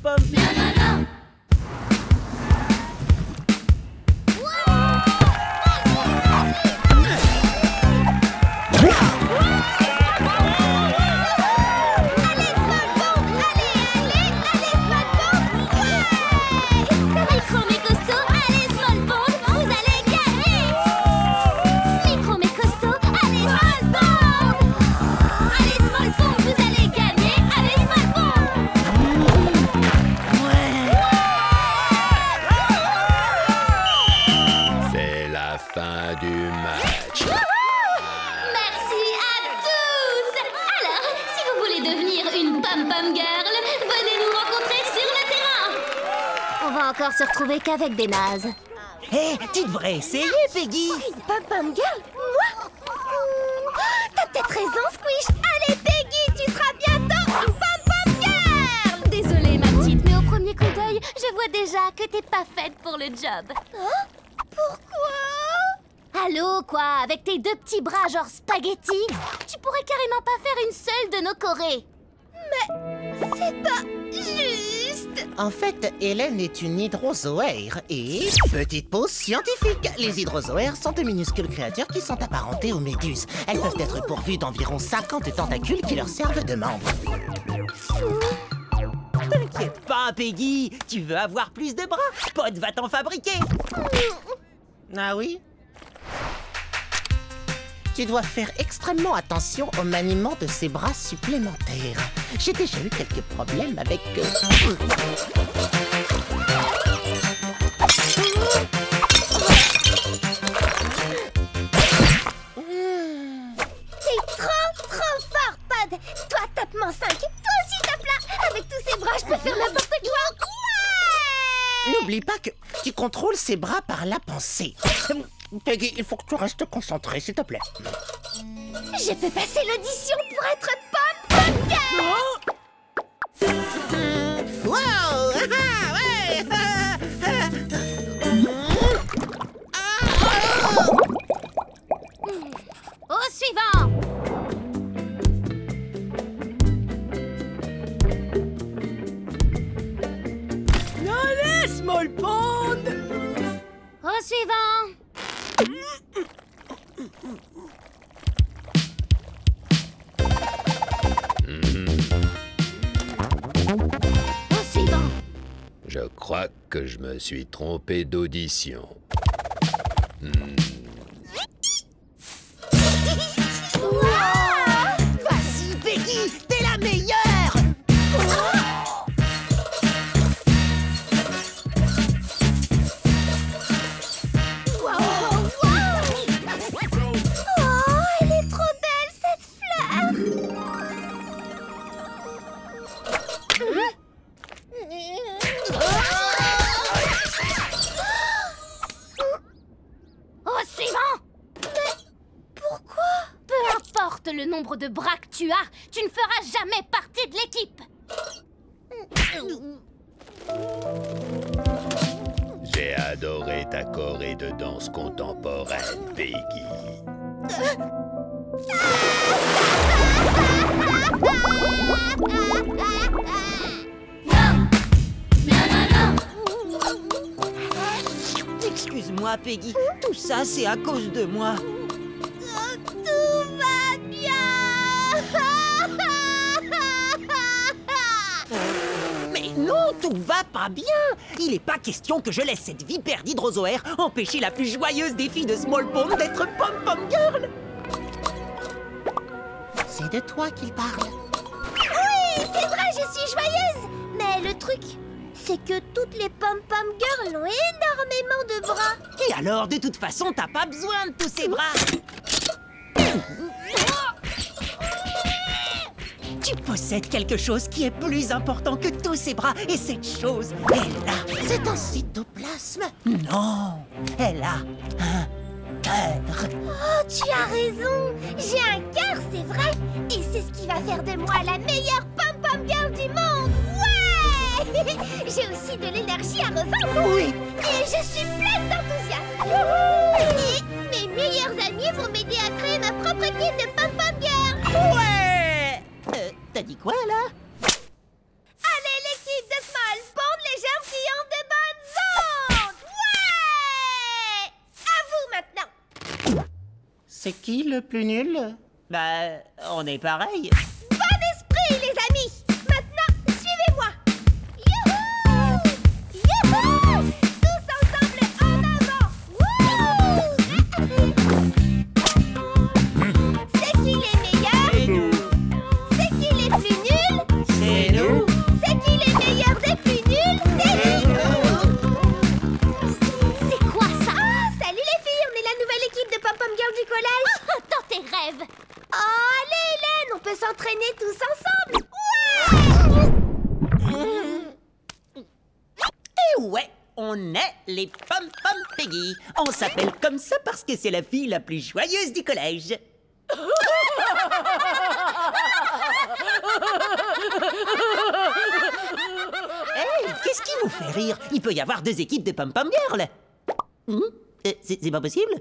pom-pom. Fin du match. Merci à tous. Alors, si vous voulez devenir une pom-pom girl, venez nous rencontrer sur le terrain. On va encore se retrouver qu'avec des nazes. Hé, tu devrais essayer, Peggy. Une pom-pom girl? Moi? T'as peut-être raison, Squish. Allez, Peggy, tu seras bientôt une pom-pom girl. Désolée, ma petite, mais au premier coup d'œil, je vois déjà que t'es pas faite pour le job. Hein? Pourquoi? Allô, quoi? Avec tes deux petits bras genre spaghetti? Tu pourrais carrément pas faire une seule de nos chorés. Mais c'est pas juste. En fait, Hélène est une hydrozoaire et... Petite pause scientifique. Les hydrozoaires sont de minuscules créatures qui sont apparentées aux méduses. Elles peuvent être pourvues d'environ 50 tentacules qui leur servent de membres. T'inquiète pas, Peggy. Tu veux avoir plus de bras? Pod va t'en fabriquer. Ah oui? Tu dois faire extrêmement attention au maniement de ces bras supplémentaires. J'ai déjà eu quelques problèmes avec... T'es trop fort, Pod. Toi, tape-moi 5. Toi aussi, tape-la. Avec tous ces bras, je peux faire n'importe quoi. Ouais! N'oublie pas que tu contrôles ces bras par la pensée. Peggy, il faut que tu restes concentré, s'il te plaît. Je peux passer l'audition pour être pom-pom girl. Wow! Ah, ouais! Au suivant. Allez, Small Pond! Au suivant. Au suivant. Je crois que je me suis trompé d'audition. Vas-y, Peggy, t'es la meilleure! Oh, elle est trop belle, cette fleur. Au suivant. Mais pourquoi? Peu importe le nombre de bras que tu as, tu ne feras jamais partie de l'équipe. J'ai adoré ta choré de danse contemporaine, Peggy. Excuse-moi, Peggy. Tout ça, c'est à cause de moi. Tout va bien. Mais non, tout va pas bien. Il est pas question que je laisse cette vipère d'hydrozoaire empêcher la plus joyeuse des filles de Small Pond d'être pom-pom girl. C'est de toi qu'il parle. Oui, c'est vrai, je suis joyeuse. Mais le truc, c'est que toutes les pom-pom girls ont énormément de bras. Et alors, de toute façon, t'as pas besoin de tous ces bras. Tu possèdes quelque chose qui est plus important que tous ces bras. Et cette chose est là. C'est un cytoplasme. Non, elle a un cœur. Oh, tu as raison. J'ai un cœur, c'est vrai. Et c'est ce qui va faire de moi la meilleure pom-pom girl du monde. Ouais. J'ai aussi de l'énergie à revendre. Oui. Et je suis pleine d'enthousiasme. Et mes meilleurs amis vont m'aider à créer ma propre équipe de pom-pom girl. Ouais. T'as dit quoi, là? Allez, l'équipe de Small C'est qui le plus nul? Bah, on est pareil. Bon esprit, les amis! Maintenant, suivez-moi! Youhou! Youhou! Tous ensemble en avant! Wouh! C'est qui les meilleurs? C'est nous. C'est qui les plus nuls? C'est nous. C'est qui les meilleurs des plus nuls? C'est nous! C'est quoi ça? Ah, salut les filles, on est la nouvelle équipe de Pom Pom Girl du collège. Dans tes rêves. Oh, allez Hélène, on peut s'entraîner tous ensemble. Et ouais, on est les Pom Pom Peggy. On s'appelle comme ça parce que c'est la fille la plus joyeuse du collège. Hey, qu'est-ce qui vous fait rire? Il peut y avoir 2 équipes de Pom Pom Girl. C'est pas possible?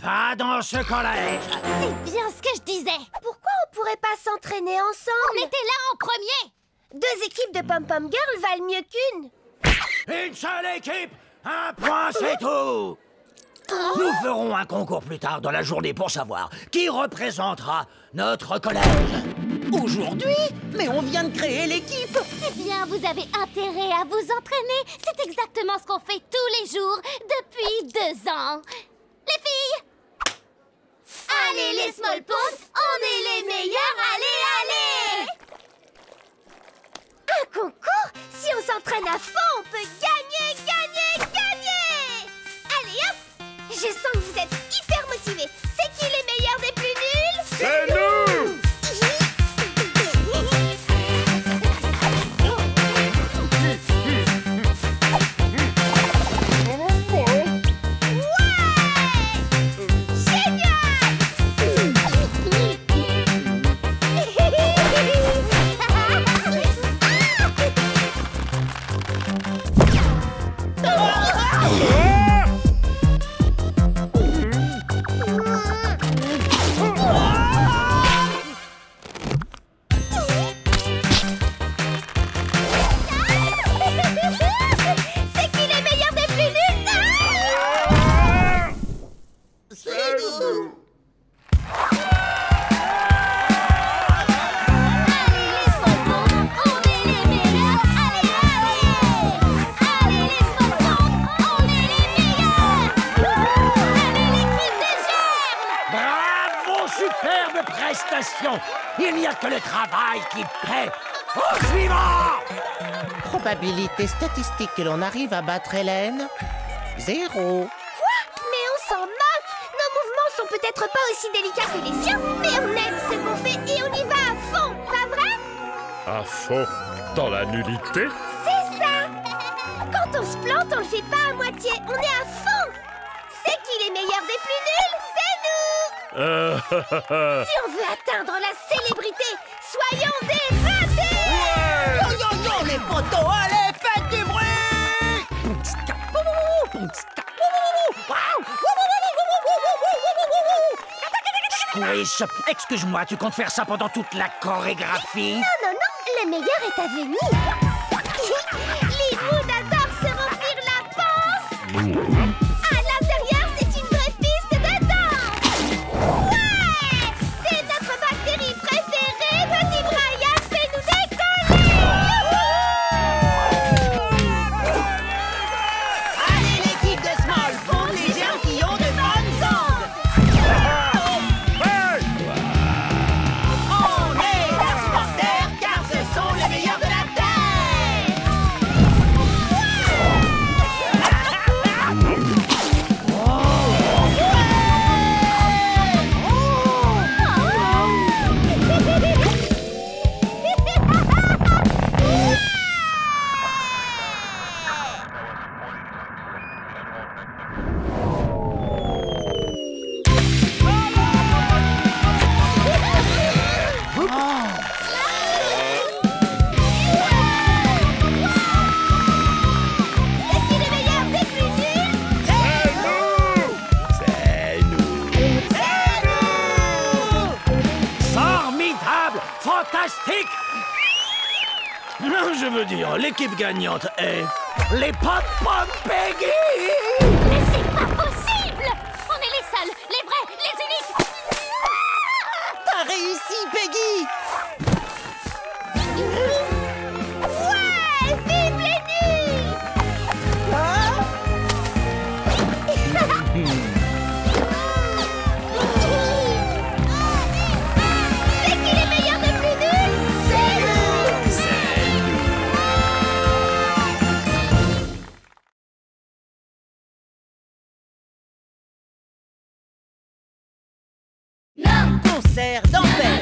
Pas dans ce collège. C'est bien ce que je disais. Pourquoi on pourrait pas s'entraîner ensemble? On était là en premier. 2 équipes de Pom Pom Girl valent mieux qu'une. Une seule équipe, un point, c'est tout. Nous ferons un concours plus tard dans la journée pour savoir qui représentera notre collège. Aujourd'hui? Mais on vient de créer l'équipe. Eh bien, vous avez intérêt à vous entraîner. C'est exactement ce qu'on fait tous les jours depuis 2 ans. Les filles! Allez, les Small Pons, on est les meilleurs, allez, allez! Un concours? Si on s'entraîne à fond, on peut gagner, gagner, gagner! Allez hop! Je sens que vous êtes hyper motivés. C'est qui les meilleurs des plus nuls? C'est nous! C'est qui les meilleurs des plus nuls? C'est nous. Allez, les Small Pons, on est les meilleurs, allez, allez! Allez, les Small Pons, on est les meilleurs! Allez, l'équipe des germes! Bravo, superbe prestation. Il n'y a que le travail qui paie. Au suivant. Probabilité statistique que l'on arrive à battre Hélène? 0. Mais on s'en moque! Nos mouvements sont peut-être pas aussi délicats que les siens, mais on aime ce qu'on fait et on y va à fond, pas vrai? À fond dans la nullité? C'est ça! Quand on se plante, on le fait pas à moitié, on est à fond! C'est qui les meilleurs des plus nuls? C'est nous! Si on veut atteindre la célébrité, soyons des ratés! Yo yo yo les potos, allez, faites du bruit! Squish, excuse-moi, tu comptes faire ça pendant toute la chorégraphie? Non, non, non, le meilleur est à venir! Les Moon adorent se remplir la panse! À l'intérieur, c'est une vraie piste de danse! Ouais! C'est notre bactérie préférée! Vas-y, Brian, fais-nous décoller! Allez, l'équipe de Small Pons, les gens qui ont de bonnes ondes! On est leurs supporters car ce sont les meilleurs de la Terre! C'est qui les meilleurs des plus nuls? C'est nous! Formidable! Fantastique! Non, je veux dire, l'équipe gagnante est... les Pom Pom Peggy! Mais c'est pas possible! On est les seuls, les vrais, les uniques! concert d'enfer.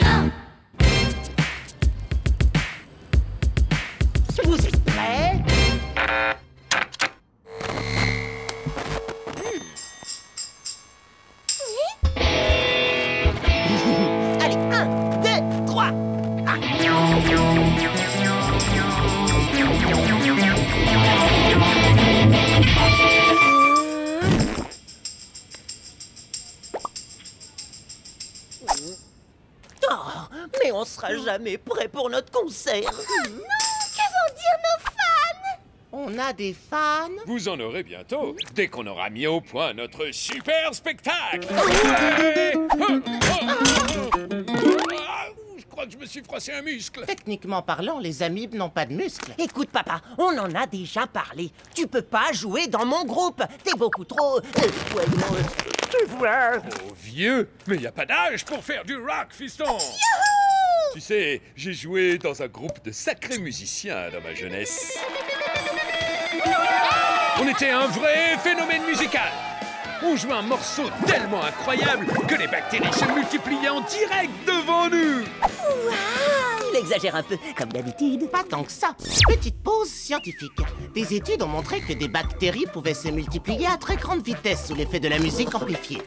Vous êtes prêts? Allez, 1, 2, 3. Oh, mais on sera jamais prêt pour notre concert. Que vont dire nos fans? On a des fans? Vous en aurez bientôt, dès qu'on aura mis au point notre super spectacle. Ouais. Je crois que je me suis froissé un muscle. Techniquement parlant, les amibes n'ont pas de muscles. Écoute, papa, on en a déjà parlé. Tu peux pas jouer dans mon groupe. T'es beaucoup trop... tu vois... Oh vieux, mais y a pas d'âge pour faire du rock, fiston. Tu sais, j'ai joué dans un groupe de sacrés musiciens dans ma jeunesse. On était un vrai phénomène musical. On jouait un morceau tellement incroyable que les bactéries se multipliaient en direct devant nous. Il exagère un peu, comme d'habitude. Pas tant que ça. Petite pause scientifique. Des études ont montré que des bactéries pouvaient se multiplier à très grande vitesse sous l'effet de la musique amplifiée.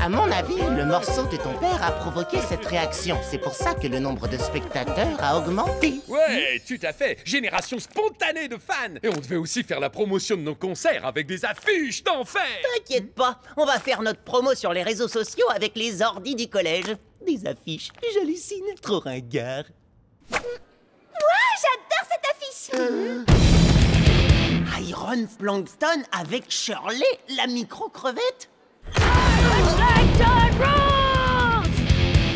À mon avis, le morceau de ton père a provoqué cette réaction. C'est pour ça que le nombre de spectateurs a augmenté. Ouais, tout à fait. Génération spontanée de fans. Et on devait aussi faire la promotion de nos concerts avec des affiches d'enfer. T'inquiète pas, on va faire notre promo sur les réseaux sociaux avec les ordis du collège. Des affiches, j'hallucine, trop ringard. J'adore cette affiche. Iron Plankton avec Shirley, la micro-crevette.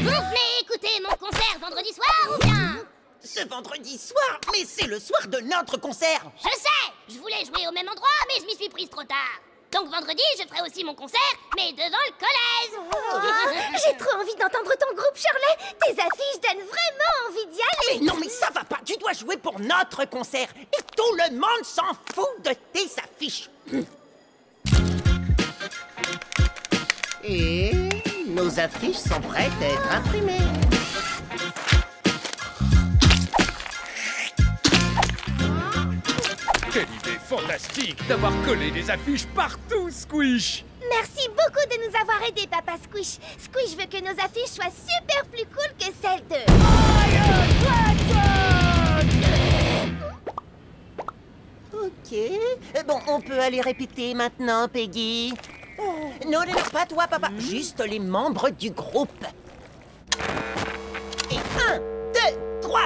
Vous venez écouter mon concert vendredi soir ou bien? Ce vendredi soir, mais c'est le soir de notre concert. Je sais, je voulais jouer au même endroit, mais je m'y suis prise trop tard. Donc vendredi, je ferai aussi mon concert, mais devant le collège. J'ai trop envie d'entendre ton groupe, Shirley. Tes affiches donnent vraiment envie d'y aller. Mais non, mais ça va pas. Tu dois jouer pour notre concert. Et tout le monde s'en fout de tes affiches. Et nos affiches sont prêtes à être imprimées. Quelle idée fantastique d'avoir collé des affiches partout, Squish. Merci beaucoup de nous avoir aidés, Papa Squish. Squish veut que nos affiches soient super plus cool que celles de... Ok. Bon, on peut aller répéter maintenant, Peggy. Non, non, non, pas toi, papa. Juste les membres du groupe. Et 1, 2, 3.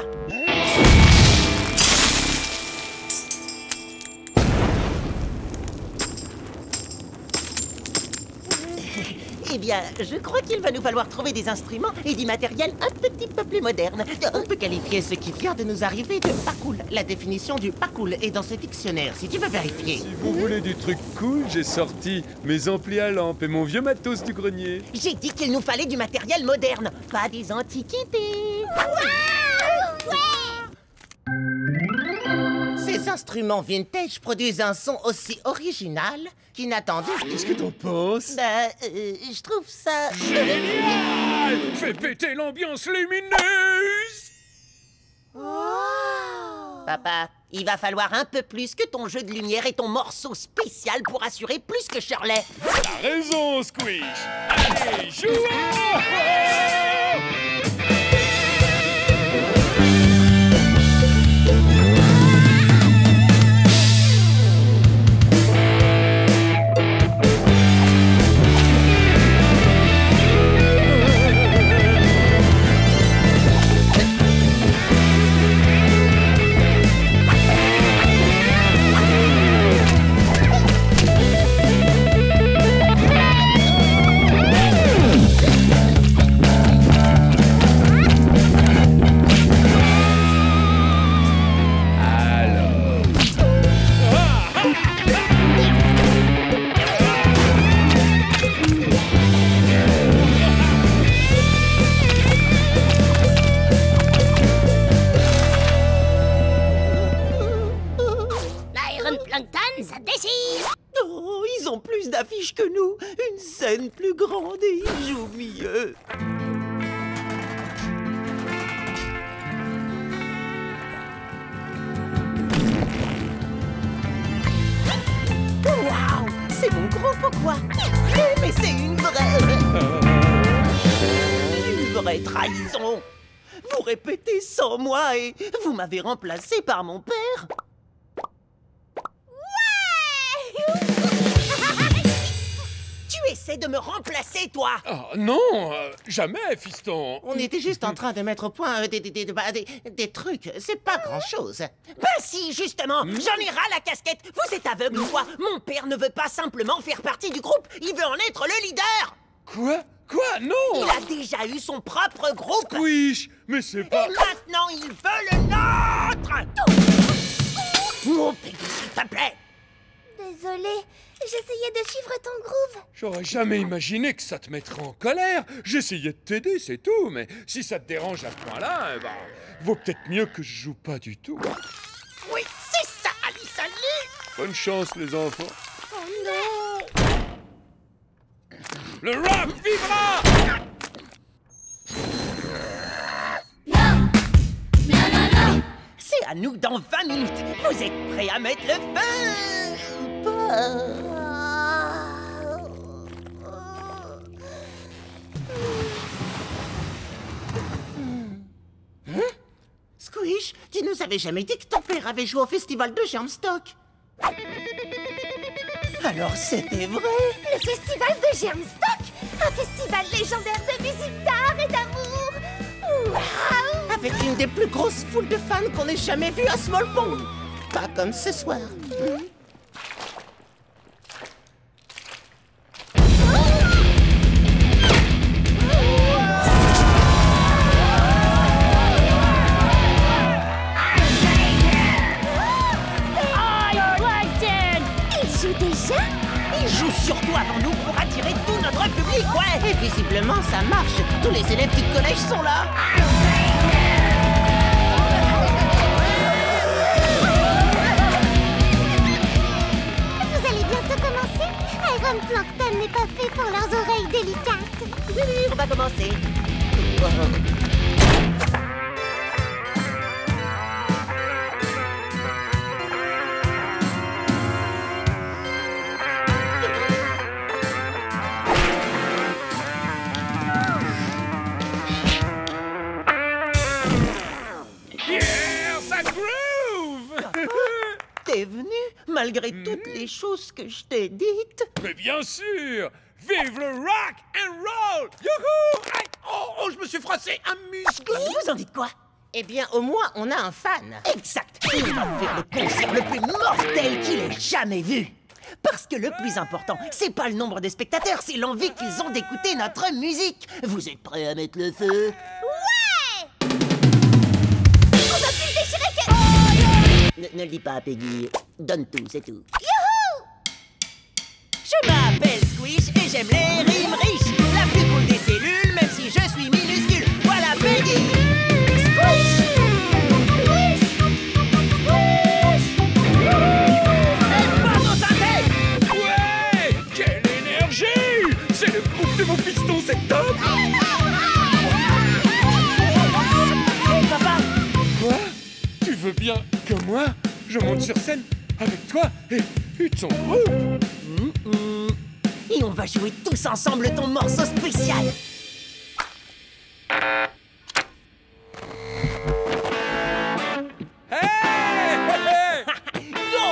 Eh bien, je crois qu'il va nous falloir trouver des instruments et du matériel un petit peu plus moderne. On peut qualifier ce qui vient de nous arriver de pas cool. La définition du pas cool est dans ce dictionnaire, si tu veux vérifier. Si vous voulez du truc cool, j'ai sorti mes amplis à lampe et mon vieux matos du grenier. J'ai dit qu'il nous fallait du matériel moderne, pas des antiquités. Ces instruments vintage produisent un son aussi original qu'inattendu. Qu'est-ce que t'en penses? Je trouve ça... Génial! Fais péter l'ambiance lumineuse! Papa, il va falloir un peu plus que ton jeu de lumière et ton morceau spécial pour assurer plus que Shirley. T'as raison, Squish! Allez, jouons! scène plus grande et il joue mieux. Waouh, c'est mon groupe ou quoi? Mais c'est une vraie trahison. Vous répétez sans moi et vous m'avez remplacé par mon père. Tu essaies de me remplacer, toi? Oh, non, jamais, fiston. On était juste en train de mettre au point des trucs. C'est pas grand-chose. Ben si, justement, j'en ai ras la casquette. Vous êtes aveugle ou quoi? Mon père ne veut pas simplement faire partie du groupe, il veut en être le leader. Quoi? Quoi? Non! Il a déjà eu son propre groupe. Squish, mais c'est pas... Et maintenant, il veut le nôtre. Oh, Peggy, s'il te plaît. Désolée, j'essayais de suivre ton groove. J'aurais jamais imaginé que ça te mettrait en colère. J'essayais de t'aider, c'est tout, mais si ça te dérange à ce point-là, bah, vaut peut-être mieux que je joue pas du tout. Oui, c'est ça, Alice, allez. Bonne chance, les enfants. Oh non! Le rock vivra! C'est à nous dans 20 minutes. Vous êtes prêts à mettre le feu? Squish, tu nous avais jamais dit que ton père avait joué au festival de Germstock. Alors c'était vrai? Le festival de Germstock, un festival légendaire de musique, d'art et d'amour. Waouh! Avec une des plus grosses foules de fans qu'on ait jamais vues à Small Pond. Pas comme ce soir. Il joue surtout avant nous pour attirer tout notre public, ouais. Et visiblement, ça marche. Tous les élèves du collège sont là. Vous allez bientôt commencer? Iron Plankton n'est pas fait pour leurs oreilles délicates. Oui, on va commencer. T'es venu, malgré toutes les choses que je t'ai dites? Mais bien sûr! Vive le rock and roll! Youhou! Aïe! Oh, je me suis froissé un muscle! Vous en dites quoi? Eh bien, au moins, on a un fan. Exact! Il va faire le concert le plus mortel qu'il ait jamais vu! Parce que le plus important, c'est pas le nombre de spectateurs, c'est l'envie qu'ils ont d'écouter notre musique! Vous êtes prêts à mettre le feu? On va plus le déchirer que... Ne le dis pas, Peggy. Donne tout, c'est tout. Youhou! Je m'appelle Squish et j'aime les rimes riches. La plus cool des cellules, même si je suis minuscule. Voilà Peggy! Squish! Squish! Squish! Et pas nos synthèses! Ouais! Quelle énergie! C'est le groupe de mon piston, c'est top! Hey, papa! Quoi? Tu veux bien que moi, je monte sur scène avec toi et ton groupe? Et on va jouer tous ensemble ton morceau spécial! Hey! Go!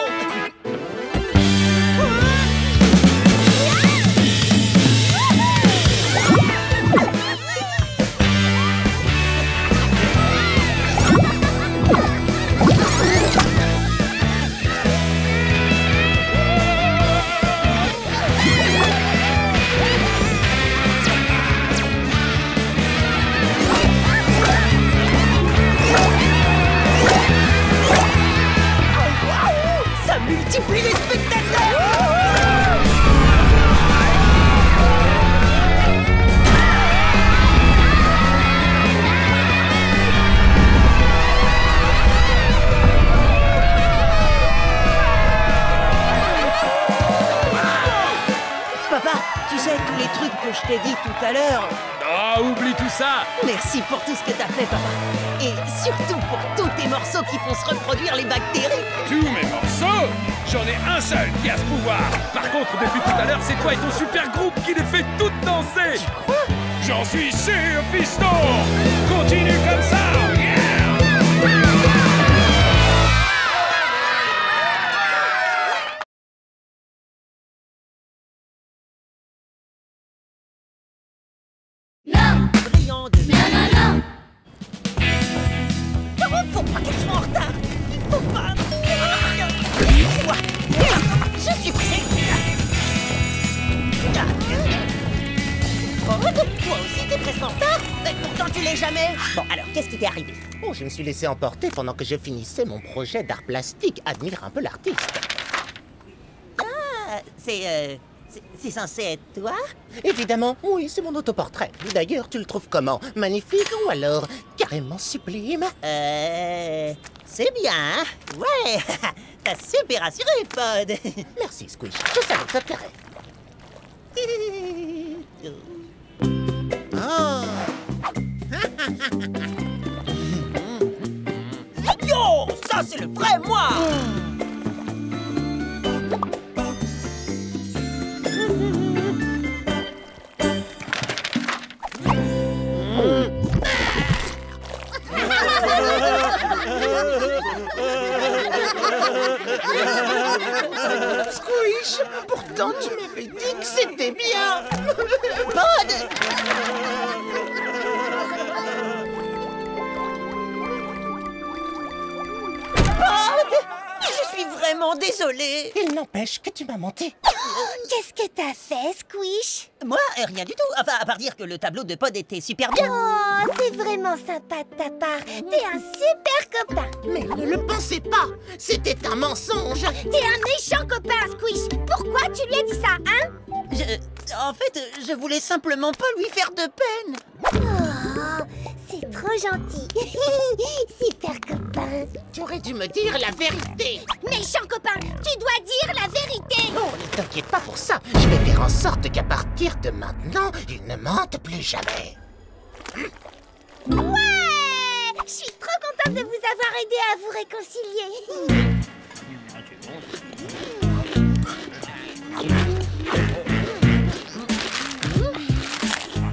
les trucs que je t'ai dit tout à l'heure. Ah, oublie tout ça. Merci pour tout ce que t'as fait, papa. Et surtout pour tous tes morceaux qui font se reproduire les bactéries. Tous mes morceaux? J'en ai un seul qui a ce pouvoir. Par contre, depuis tout à l'heure, c'est toi et ton super groupe qui les fait toutes danser. Tu crois? J'en suis sûr, Fiston. Continue comme ça. Brillant de... Non. Faut pas qu'elle soit en retard. Il faut pas... C'est moi. Je suis prêt. Oh, donc toi aussi t'es presque en retard. Pourtant tu l'es jamais. Bon, alors, qu'est-ce qui t'est arrivé? Oh, je me suis laissé emporter pendant que je finissais mon projet d'art plastique. Admire un peu l'artiste. Ah, c'est censé être toi? Évidemment, oui, c'est mon autoportrait. D'ailleurs, tu le trouves comment? Magnifique ou alors carrément sublime? C'est bien, hein? Ouais. T'as super assuré, Pod. Merci, Squish. Je savais que ça te plairait. Oh. Yo, ça c'est le vrai moi. Squish, pourtant tu m'avais dit que c'était bien. Pod. Je suis vraiment désolée. Il n'empêche que tu m'as menti. Qu'est-ce que t'as fait, Squish? Moi, rien du tout. Enfin, à part dire que le tableau de Pod était super bien. Oh, c'est vraiment sympa de ta part. T'es un super copain. Mais ne le pensez pas. C'était un mensonge. T'es un méchant copain, Squish. Pourquoi tu lui as dit ça, hein? En fait, je voulais simplement pas lui faire de peine. Oh, c'est trop gentil. Super copain. Tu aurais dû me dire la vérité. Méchant copain, tu dois dire la vérité. Oh, ne t'inquiète pas pour ça. Je vais faire en sorte qu'à partir de maintenant, il ne mente plus jamais. Ouais! Je suis trop contente de vous avoir aidé à vous réconcilier.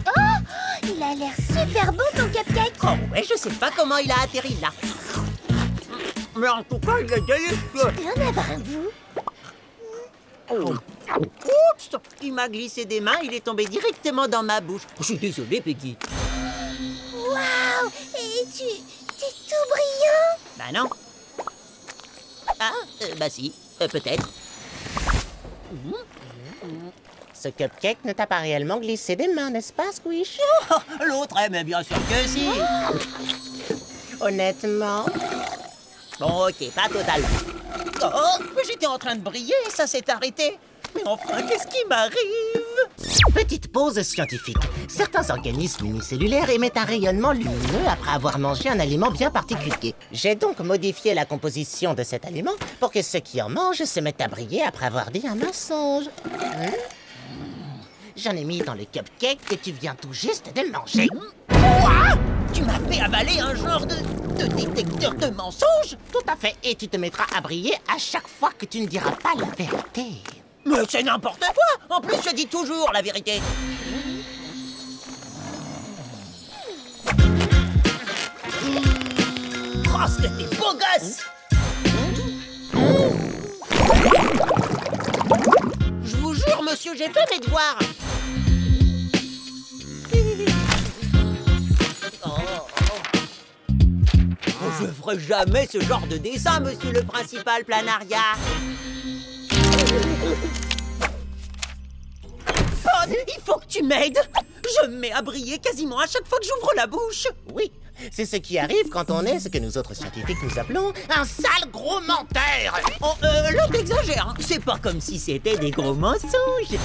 Oh, il a l'air super bon ton cupcake. Oh ouais, je sais pas comment il a atterri là. Mais en tout cas, il est délicieux. Tu peux en avoir un bout? Oups! Il m'a glissé des mains, il est tombé directement dans ma bouche. Je suis désolé, Peggy. Waouh! Et t'es tout brillant. Bah non. Ah, bah si, peut-être. Ce cupcake ne t'a pas réellement glissé des mains, n'est-ce pas, Squish? Oh, l'autre, mais bien sûr que si. Honnêtement. Bon, ok, pas totalement. Oh, mais j'étais en train de briller et ça s'est arrêté. Mais enfin, qu'est-ce qui m'arrive? Petite pause scientifique. Certains organismes unicellulaires émettent un rayonnement lumineux après avoir mangé un aliment bien particulier. J'ai donc modifié la composition de cet aliment pour que ceux qui en mangent se mettent à briller après avoir dit un mensonge. J'en ai mis dans le cupcake que tu viens tout juste de manger. Quoi? Tu m'as fait avaler un genre de détecteur de mensonges? Tout à fait, et tu te mettras à briller à chaque fois que tu ne diras pas la vérité. Mais c'est n'importe quoi! En plus, je dis toujours la vérité. Oh, ce que t'es beau gosse! Je vous jure, monsieur, j'ai fait mes devoirs. Je ferai jamais ce genre de dessin, monsieur le principal Planaria. Pod, il faut que tu m'aides. Je me mets à briller quasiment à chaque fois que j'ouvre la bouche. Oui, c'est ce qui arrive quand on est ce que nous autres scientifiques nous appelons un sale gros menteur. Oh, là, t'exagères. Hein. C'est pas comme si c'était des gros mensonges.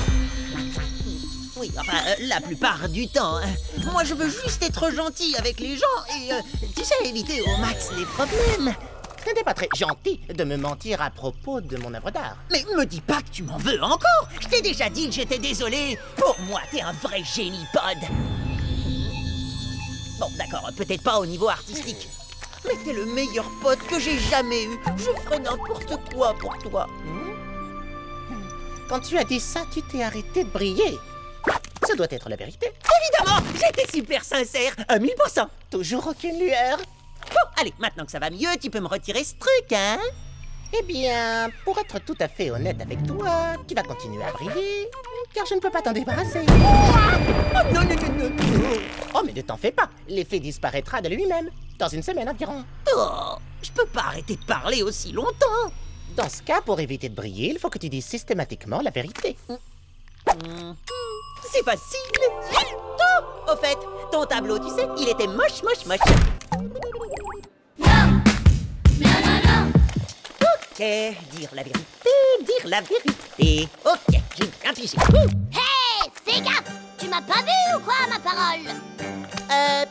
Oui, enfin, la plupart du temps. Hein. Moi, je veux juste être gentil avec les gens et, tu sais, éviter au max les problèmes. Ce n'était pas très gentil de me mentir à propos de mon œuvre d'art. Mais me dis pas que tu m'en veux encore. Je t'ai déjà dit que j'étais désolé. Pour moi, t'es un vrai génie, Pod. Bon, d'accord, peut-être pas au niveau artistique. Mais t'es le meilleur pote que j'ai jamais eu. Je ferais n'importe quoi pour toi. Quand tu as dit ça, tu t'es arrêté de briller. Ça doit être la vérité. Évidemment, j'étais super sincère, à 1000%. Toujours aucune lueur. Bon, allez, maintenant que ça va mieux, tu peux me retirer ce truc, hein? Eh bien, pour être tout à fait honnête avec toi, tu vas continuer à briller, car je ne peux pas t'en débarrasser. Oh non, non, non, non, non. Oh, mais ne t'en fais pas, l'effet disparaîtra de lui-même, dans une semaine environ. Oh, je peux pas arrêter de parler aussi longtemps. Dans ce cas, pour éviter de briller, il faut que tu dises systématiquement la vérité. C'est facile. Oh, au fait, ton tableau, tu sais, il était moche, moche, moche. Non! Non, non, non! Ok, dire la vérité, dire la vérité. Ok, j'ai bien pigé. Hé, fais gaffe! Tu m'as pas vu ou quoi, ma parole?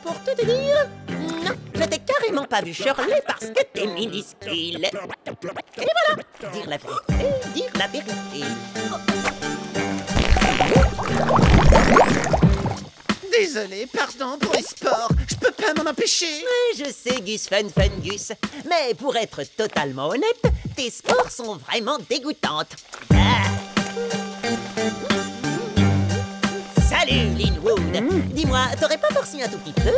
Pour tout te dire, non, je t'ai carrément pas vu, Shirley, parce que t'es minuscule. Et voilà, dire la vérité, dire la vérité. Désolé, pardon pour les sports, je peux pas m'en empêcher. Ouais, je sais, Gus Fun Fun Gus, mais pour être totalement honnête, tes sports sont vraiment dégoûtantes. Salut, Linwood. Dis-moi, t'aurais pas forcé un tout petit peu?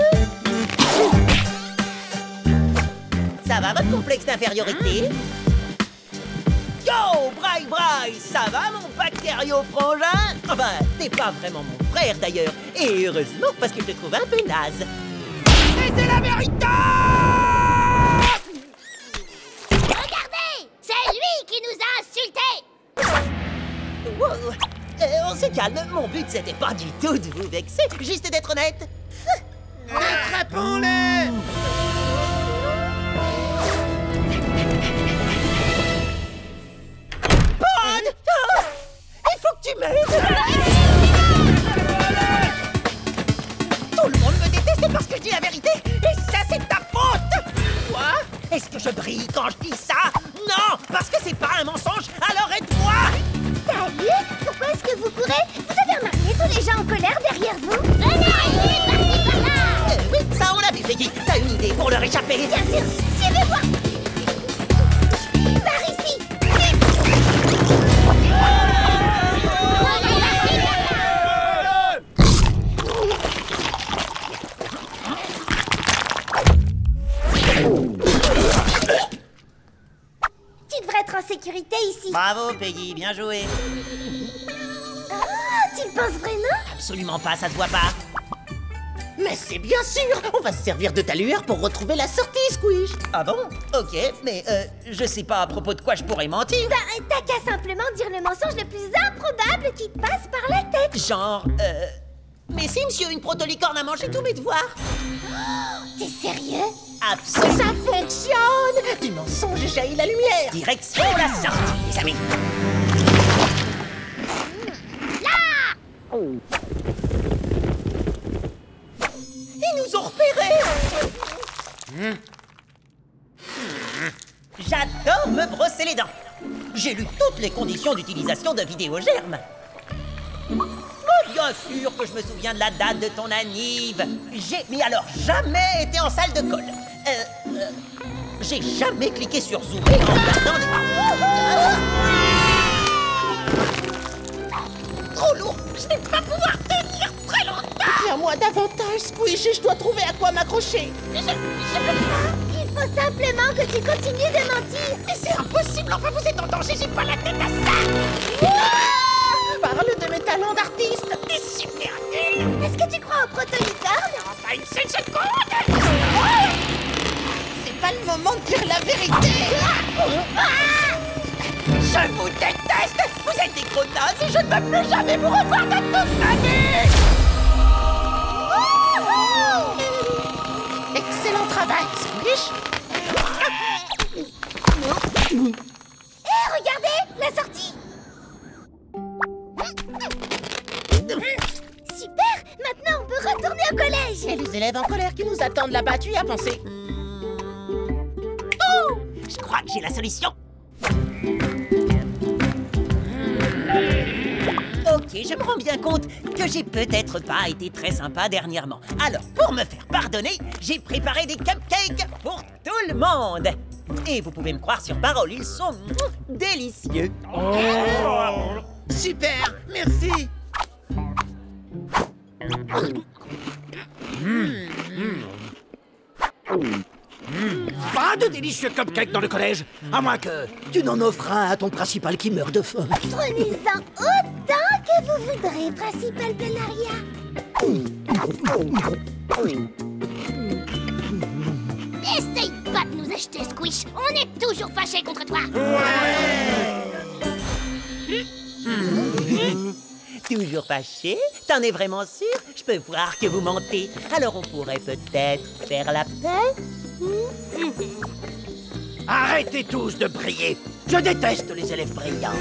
Ça va, votre complexe d'infériorité? Yo, Bry Bry, ça va, mon bactério frangin? Enfin, t'es pas vraiment mon frère, d'ailleurs. Et heureusement, parce que je te trouve un peu naze. Mais c'est la vérité! Regardez! C'est lui qui nous a insultés! Wow. On se calme, mon but c'était pas du tout de vous vexer, juste d'être honnête. Attrapons-les! Pod! Ah! Il faut que tu m'aides! Tout le monde me déteste parce que je dis la vérité, et ça c'est ta faute! Quoi? Est-ce que je brille quand je dis ça? Non, parce que c'est pas un mensonge, alors aide-moi! Salut! Pourquoi est-ce que vous courez? Vous avez remarqué tous les gens en colère derrière vous? Venez! Parti par là! Oui, ça on l'a vu, Peggy. T'as une idée pour leur échapper? Bien sûr! Suivez-moi! Par ici! Tu devrais être en sécurité ici. Bravo, Peggy, bien joué. Ah, tu le penses vraiment? Absolument pas, ça se voit pas. Mais c'est bien sûr! On va se servir de ta lueur pour retrouver la sortie, Squish! Ah bon? Ok, mais je sais pas à propos de quoi je pourrais mentir. Ben, t'as qu'à simplement dire le mensonge le plus improbable qui te passe par la tête. Genre, mais si, monsieur, une protolicorne a mangé tous mes devoirs. T'es sérieux? Absolument. Ça fonctionne! Du mensonge jaillit la lumière! Direction la sortie, les amis. Ils nous ont repérés. J'adore me brosser les dents. J'ai lu toutes les conditions d'utilisation de Vidéogerm. Bien sûr que je me souviens de la date de ton anniv. J'ai, mais alors, jamais été en salle de colle. J'ai jamais cliqué sur zoomer en regardant les... Trop lourd. Je vais pas pouvoir tenir très longtemps. Tiens-moi davantage, Squish, et je dois trouver à quoi m'accrocher. Je peux pas. Il faut simplement que tu continues de mentir. Mais c'est impossible. Enfin, vous êtes en danger. J'ai pas la tête à ça. Parle de mes talents d'artiste. T'es super nul. Est-ce que tu crois au protolicorne? Enfin, une seule seconde. C'est pas le moment de dire la vérité. Je vous déteste. Vous êtes des gros nazes et je ne veux plus jamais vous revoir de toute ma vie. Excellent travail, Squish. Hé, regardez, la sortie. Super. Maintenant, on peut retourner au collège. Et les élèves en colère qui nous attendent là-bas, tu y as pensé? Oh, crois que j'ai la solution. Ok, je me rends bien compte que j'ai peut-être pas été très sympa dernièrement. Alors, pour me faire pardonner, j'ai préparé des cupcakes pour tout le monde. Et vous pouvez me croire sur parole, ils sont délicieux. Super, merci. Pas de délicieux cupcakes dans le collège, à moins que tu n'en offres un à ton principal qui meurt de faim. Prenez-en autant que vous voudrez, principal Bellaria. Essaye pas de nous acheter, Squish. On est toujours fâchés contre toi. Toujours fâché? T'en es vraiment sûr? Je peux voir que vous mentez. Alors on pourrait peut-être faire la paix? Arrêtez tous de briller. Je déteste les élèves brillants.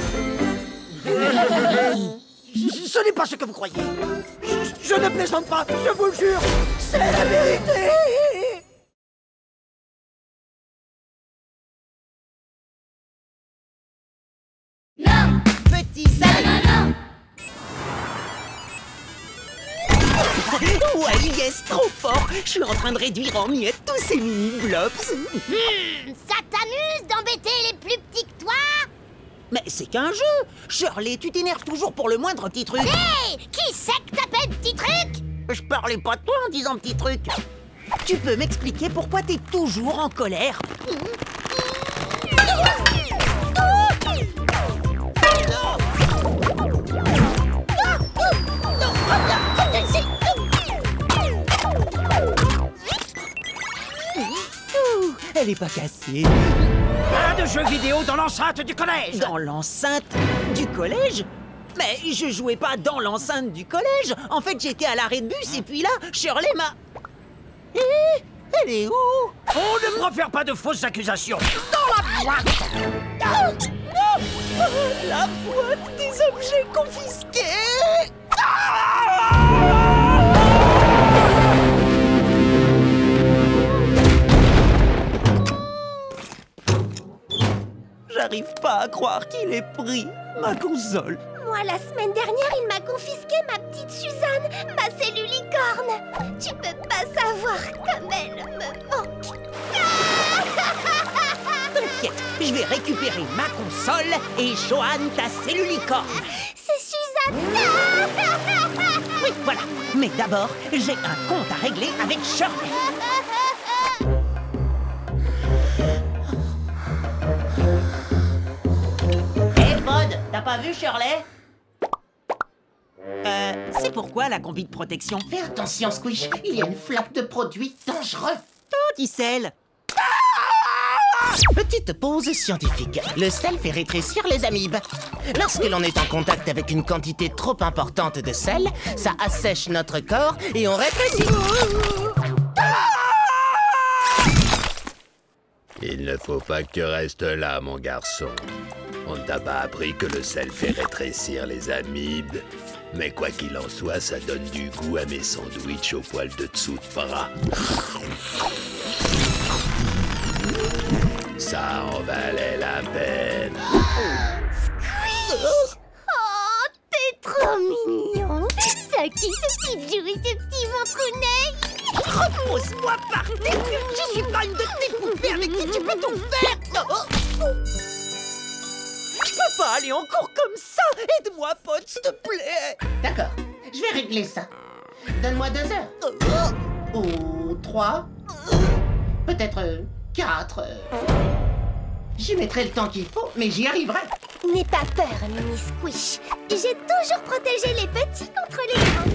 Ce n'est pas ce que vous croyez. Je ne plaisante pas, je vous le jure. C'est la vérité. Non, Petit salé! non. Ouais, yes, trop fort! Je suis en train de réduire en miettes tous ces mini-blobs. Ça t'amuse d'embêter les plus petits que toi? Mais c'est qu'un jeu! Shirley, tu t'énerves toujours pour le moindre petit truc. Hé, qui c'est que t'appelles petit truc? Je parlais pas de toi en disant petit truc. Tu peux m'expliquer pourquoi t'es toujours en colère? Ouh, elle est pas cassée. Pas de jeux vidéo dans l'enceinte du collège. Dans l'enceinte du collège? Mais je jouais pas dans l'enceinte du collège. En fait, j'étais à l'arrêt de bus et puis là, Shirley m'a... elle est où? On ne profère pas de fausses accusations. Dans la boîte. La boîte des objets confisqués! J'arrive pas à croire qu'il ait pris ma console. Moi, la semaine dernière, il m'a confisqué ma petite Suzanne, ma cellule licorne. Tu peux pas savoir comme elle me manque. T'inquiète, je vais récupérer ma console et Johan ta cellule licorne. C'est Suzanne. Oui, voilà. Mais d'abord, j'ai un compte à régler avec Shirley. Hé, Bod, t'as pas vu Shirley? C'est pourquoi la combi de protection? Fais attention, Squish, il y a une flaque de produits dangereux. Oh, sel. Petite pause scientifique. Le sel fait rétrécir les amibes. Lorsque l'on est en contact avec une quantité trop importante de sel, ça assèche notre corps et on rétrécit. Il ne faut pas que tu restes là, mon garçon. On ne t'a pas appris que le sel fait rétrécir les amibes. Mais quoi qu'il en soit, ça donne du goût à mes sandwichs au poil de dessous de bras. Ça en valait la peine. Oh, t'es trop mignon. Ça qui ce petit Joe et ce petit ventrounet. Repose-moi par terre. Je suis pas une de tes poupées avec qui tu peux tout faire. Oh. Je peux pas aller en cours comme ça. Aide-moi, pote, s'il te plaît. D'accord, je vais régler ça. Donne-moi 2 heures. Ou 3. Peut-être 4. J'y mettrai le temps qu'il faut, mais j'y arriverai. N'aie pas peur, mini Squish. J'ai toujours protégé les petits contre les grands.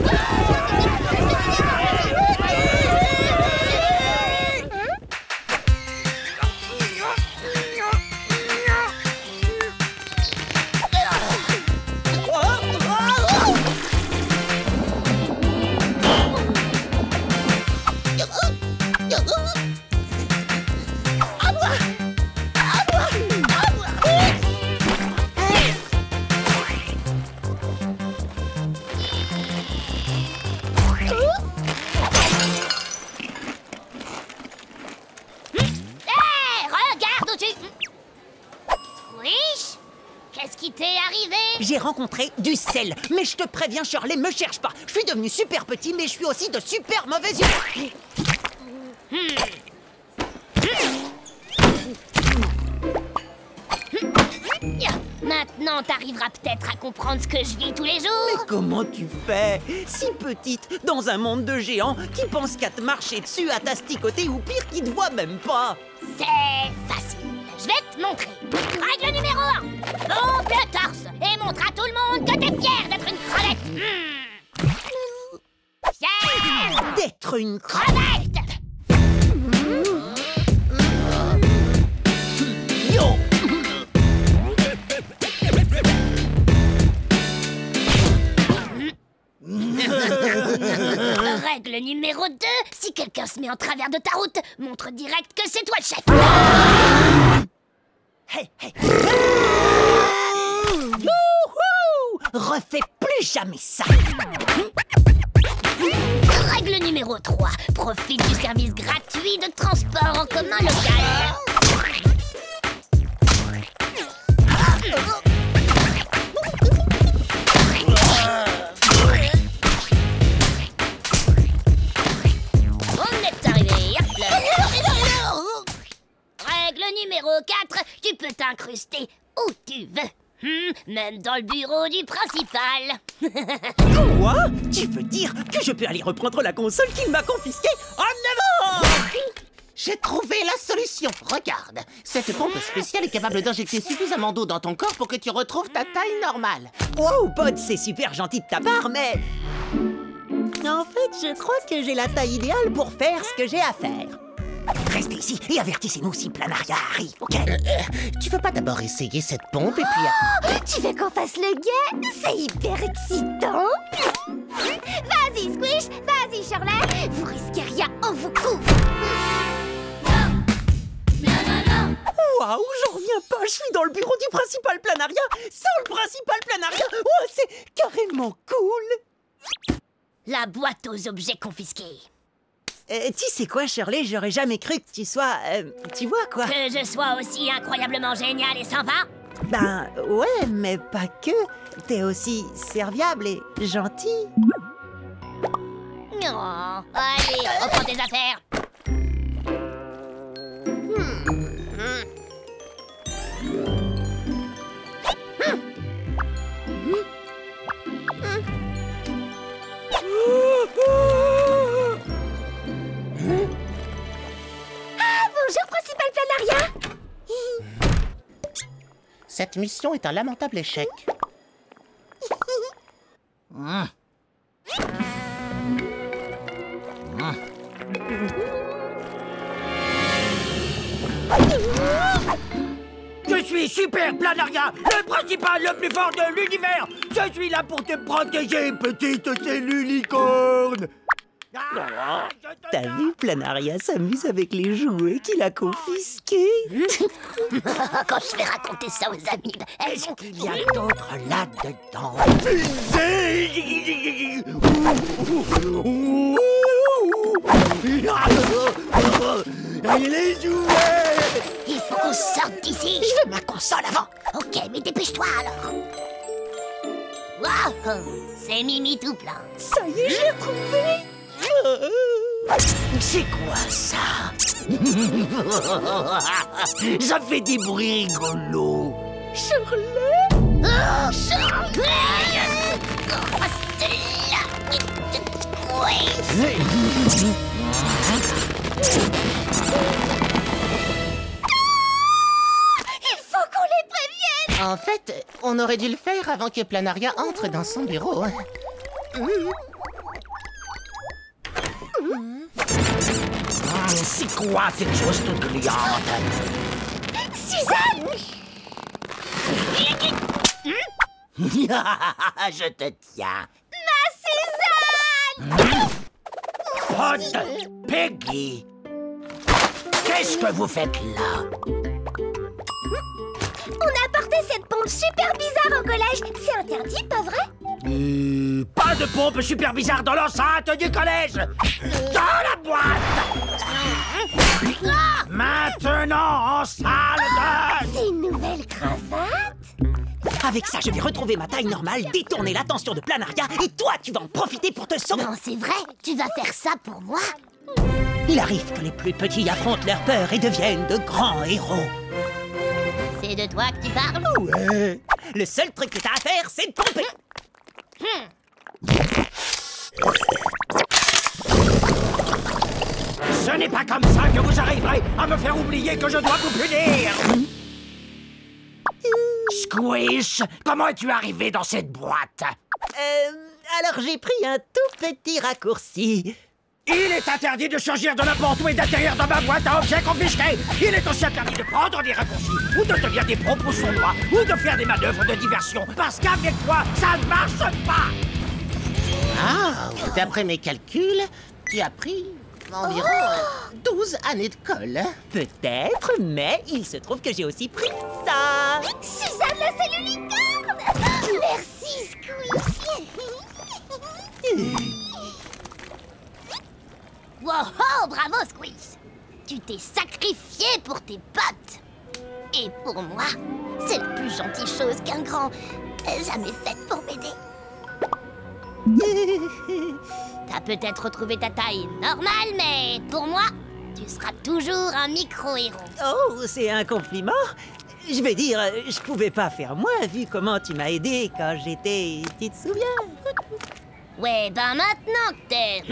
j'ai rencontré du sel. Mais je te préviens, Shirley, me cherche pas. Je suis devenu super petit, mais je suis aussi de super mauvaise humeur. Maintenant, t'arriveras peut-être à comprendre ce que je vis tous les jours. Mais comment tu fais? Si petite, dans un monde de géants qui pensent qu'à te marcher dessus, à t'asticoter ou pire, qui te voient même pas. C'est facile. Je vais te montrer. Règle numéro 1. Monte le torse et montre à tout le monde que t'es fier d'être une crevette. Fier D'être une crevette. Yo! Règle numéro 2. Si quelqu'un se met en travers de ta route, montre direct que c'est toi le chef. Hey, hey. Youhou! Refais plus jamais ça. Règle numéro 3. Profite du service gratuit de transport en commun local. On est arrivé, hop là. Règle numéro 4. Tu peux t'incruster où tu veux. Même dans le bureau du principal. Quoi? Tu veux dire que je peux aller reprendre la console qu'il m'a confisquée? En avant! J'ai trouvé la solution. Regarde, cette pompe spéciale est capable d'injecter suffisamment d'eau dans ton corps pour que tu retrouves ta taille normale. Wow, Pod, c'est super gentil de ta part, mais... En fait, je crois que j'ai la taille idéale pour faire ce que j'ai à faire. Restez ici et avertissez-nous si Planaria arrive, ok? Tu veux pas d'abord essayer cette pompe et puis... Tu veux qu'on fasse le guet? C'est hyper excitant. Vas-y, Squish. Vas-y, Shirley. Vous risquez rien, on vous couvre. Waouh, j'en reviens pas, je suis dans le bureau du principal Planaria. Sans le principal Planaria, oh, c'est carrément cool. La boîte aux objets confisqués. Tu sais quoi, Shirley, j'aurais jamais cru que tu sois... tu vois, quoi. Que je sois aussi incroyablement génial et sympa. Ben, ouais, mais pas que. T'es aussi serviable et gentil. Oh, allez, reprends tes affaires. Bonjour, principal Planaria. Cette mission est un lamentable échec. Je suis Super Planaria, le principal le plus fort de l'univers. Je suis là pour te protéger, petite cellule licorne. T'as vu, Planaria s'amuse avec les jouets qu'il a confisqués. Quand je vais raconter ça aux amis, Est-ce qu'il y a d'autres là-dedans? Les jouets! Il faut qu'on sorte d'ici. Je veux ma console avant. Ok, mais dépêche-toi alors. Wow, c'est Mimi tout plein. Ça y est, je l'ai trouvé. C'est quoi ça? Ça fait des bruits rigolos. Shirley. Oh, Shirley! Il faut qu'on les prévienne. En fait, on aurait dû le faire avant que Planaria entre dans son bureau. C'est quoi cette chose toute brillante? Suzanne. Je te tiens. Ma Suzanne. Pod, Peggy, qu'est-ce que vous faites là? On a porté cette pompe super bizarre au collège. C'est interdit, pas vrai? Pas de pompe super bizarre dans l'enceinte du collège. Dans la boîte. Maintenant en salle de... C'est une nouvelle cravate? Avec ça, je vais retrouver ma taille normale, détourner l'attention de Planaria, et toi, tu vas en profiter pour te sauver. Non, c'est vrai, tu vas faire ça pour moi. Il arrive que les plus petits affrontent leur peur et deviennent de grands héros. C'est de toi que tu parles? Ouais. Le seul truc que t'as à faire, c'est de pomper. Ce n'est pas comme ça que vous arriverez à me faire oublier que je dois vous punir. Squish, comment es-tu arrivé dans cette boîte? Alors j'ai pris un tout petit raccourci. Il est interdit de surgir de n'importe où et d'atterrir dans ma boîte à objets confisqués. Il est aussi interdit de prendre des raccourcis, ou de tenir des propos sournois, ou de faire des manœuvres de diversion, parce qu'avec toi, ça ne marche pas. Ah, d'après mes calculs, tu as pris environ 12 années de colle. Peut-être, mais il se trouve que j'ai aussi pris ça. Suzanne la cellule licorne! Merci, Squish! Wow, bravo, Squish! Tu t'es sacrifié pour tes potes! Et pour moi, c'est la plus gentille chose qu'un grand ait jamais faite pour m'aider. T'as peut-être retrouvé ta taille normale, mais pour moi, tu seras toujours un micro-héros. Oh, c'est un compliment. Je veux dire, je pouvais pas faire moins vu comment tu m'as aidé quand j'étais... Tu te souviens? Ouais, ben maintenant que t'es...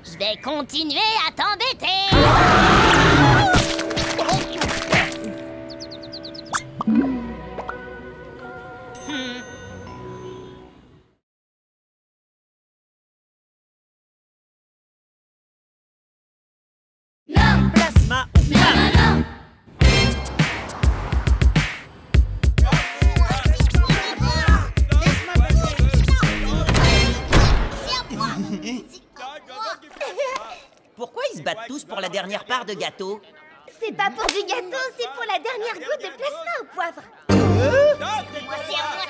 je vais continuer à t'embêter. Plasma au poivre. Pourquoi ils se battent tous pour la dernière part de gâteau? C'est pas pour du gâteau, c'est pour la dernière goutte de plasma au poivre.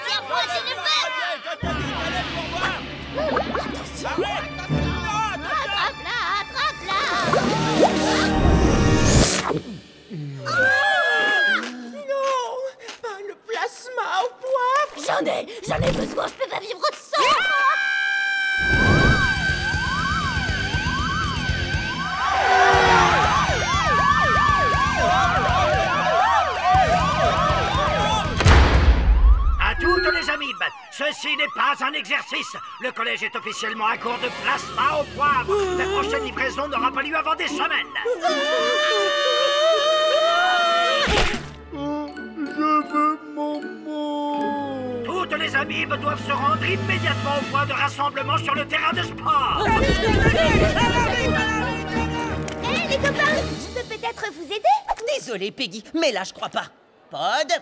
Serre-moi, je ne veux. Attrape-la. Non, pas le plasma au poivre. J'en ai besoin, je peux pas vivre sans. À toutes les amibes, ceci n'est pas un exercice. Le collège est officiellement à court de plasma au poivre. La prochaine livraison n'aura pas lieu avant des semaines. Toutes les amibes doivent se rendre immédiatement au point de rassemblement sur le terrain de sport. Hé, les copains, je peux peut-être vous aider? Désolé, Peggy, mais là, je crois pas. Pod.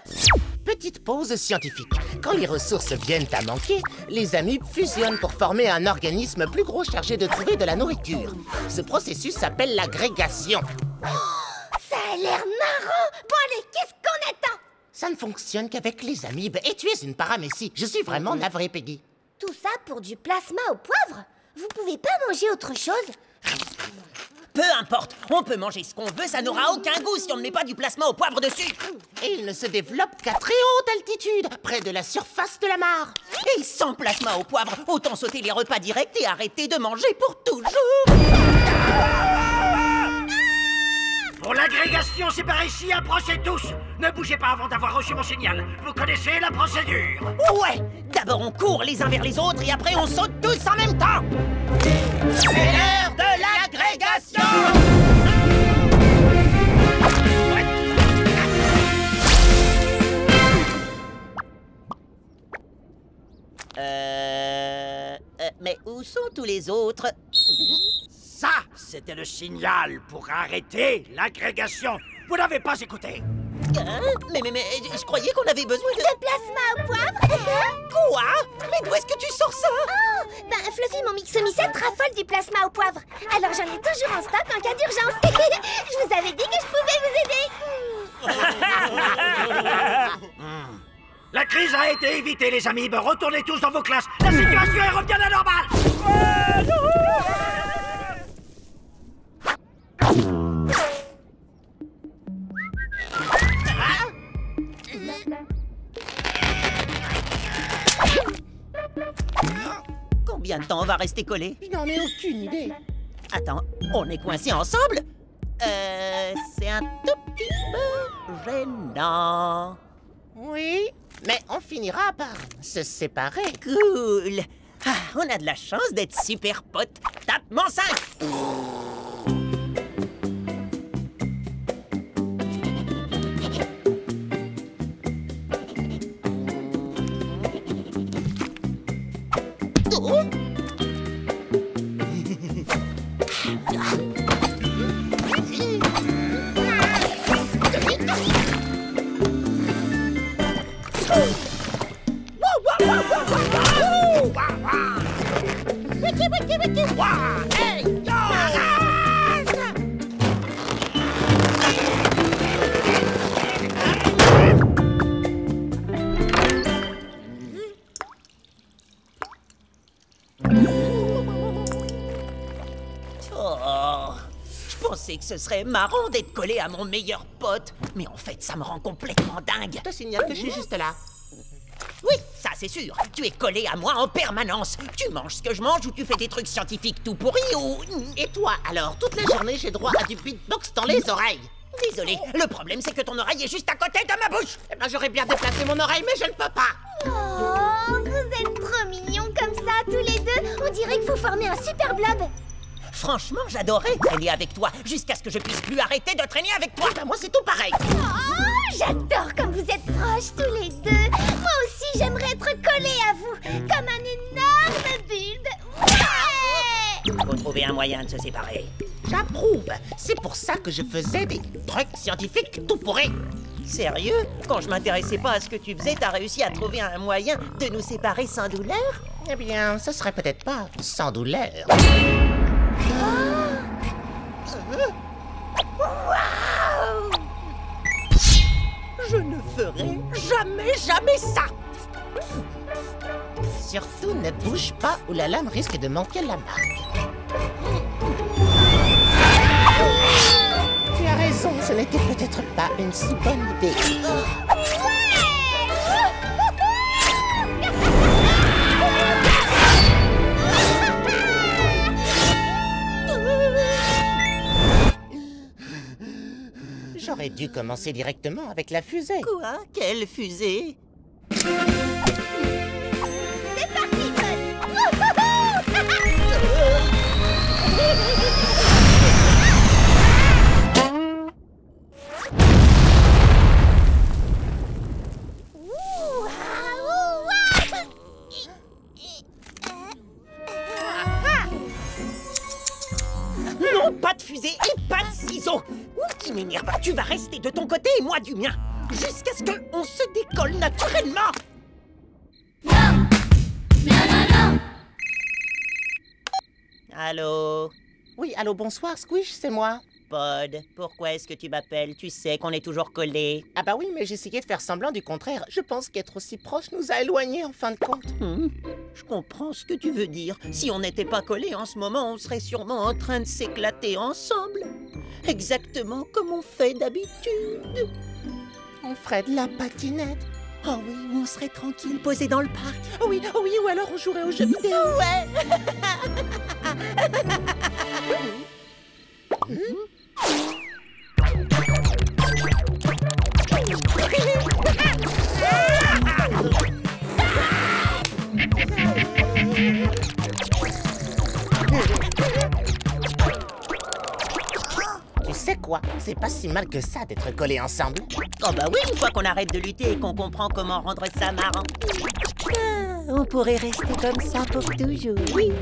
Petite pause scientifique. Quand les ressources viennent à manquer, les amibes fusionnent pour former un organisme plus gros chargé de trouver de la nourriture. Ce processus s'appelle l'agrégation. Ça a l'air marrant. Bon allez, qu'est-ce qu'on attend? Ça ne fonctionne qu'avec les amibes. Et tu es une paramécie. Je suis vraiment navré, Peggy. Tout ça pour du plasma au poivre? Vous pouvez pas manger autre chose? Peu importe, on peut manger ce qu'on veut, ça n'aura aucun goût si on ne met pas du plasma au poivre dessus. Et il ne se développe qu'à très haute altitude, près de la surface de la mare. Et sans plasma au poivre, autant sauter les repas directs et arrêter de manger pour toujours. Pour l'agrégation, c'est par ici, approchez tous. Ne bougez pas avant d'avoir reçu mon signal. Vous connaissez la procédure. Ouais, d'abord on court les uns vers les autres et après on saute tous en même temps. C'est l'heure de l'agrégation. Mais où sont tous les autres? Ça, c'était le signal pour arrêter l'agrégation. Vous n'avez pas écouté. Hein? Mais je croyais qu'on avait besoin de... De plasma au poivre? Quoi? Mais d'où est-ce que tu sors ça? Oh, ben Fluffy, mon mixomicette raffole du plasma au poivre. Alors j'en ai toujours en stock en cas d'urgence. Je vous avais dit que je pouvais vous aider. La crise a été évitée, les amibes. Retournez tous dans vos classes. La situation est revenue à la normale. va rester collés? Je n'en ai aucune idée. Attends, on est coincés ensemble? C'est un tout petit peu gênant. Oui, mais on finira par se séparer. Cool. Ah, on a de la chance d'être super potes. Tape-moi 5. Je pensais que ce serait marrant d'être collé à mon meilleur pote. Mais en fait, ça me rend complètement dingue. Je te signale que je suis juste là. Oui, ça c'est sûr. Tu es collé à moi en permanence. Tu manges ce que je mange ou tu fais des trucs scientifiques tout pourris ou... Et toi, alors, toute la journée, j'ai droit à du beatbox dans les oreilles. Désolé, le problème c'est que ton oreille est juste à côté de ma bouche. Eh ben, j'aurais bien déplacé mon oreille, mais je ne peux pas. Oh, vous êtes trop mignons comme ça, tous les deux. On dirait qu'il faut former un super blob. Franchement, j'adorais traîner avec toi, jusqu'à ce que je puisse plus arrêter de traîner avec toi. Ben, moi, c'est tout pareil. Oh, j'adore comme vous êtes proches tous les deux. Moi aussi, j'aimerais être collée à vous, comme un énorme bulbe. Ouais! Faut trouver un moyen de se séparer. J'approuve. C'est pour ça que je faisais des trucs scientifiques tout pourris. Sérieux? Quand je m'intéressais pas à ce que tu faisais, t'as réussi à trouver un moyen de nous séparer sans douleur? Eh bien, ce serait peut-être pas sans douleur. Wow! Je ne ferai jamais ça! Surtout, ne bouge pas ou la lame risque de manquer la marque. Tu as raison, ce n'était peut-être pas une si bonne idée. J'aurais dû commencer directement avec la fusée. Quoi? Quelle fusée? C'est parti, Bud. Non, pas de fusée et pas de ciseaux! Tu m'énerves, tu vas rester de ton côté et moi du mien! Jusqu'à ce qu'on se décolle naturellement! Non! Non! Allô? Oui, allô, bonsoir, Squish, c'est moi. Pod, pourquoi est-ce que tu m'appelles? Tu sais qu'on est toujours collés. Ah bah oui, mais j'essayais de faire semblant du contraire. Je pense qu'être aussi proche nous a éloignés en fin de compte. Je comprends ce que tu veux dire. Si on n'était pas collés en ce moment, on serait sûrement en train de s'éclater ensemble. Exactement comme on fait d'habitude. On ferait de la patinette. Oh oui, on serait tranquille, posé dans le parc. Oh oui, ou alors on jouerait aux jeux vidéo. Ouais. Tu sais quoi? C'est pas si mal que ça d'être collés ensemble. Oh bah oui, une fois qu'on arrête de lutter et qu'on comprend comment rendre ça marrant. On pourrait rester comme ça pour toujours. Oui.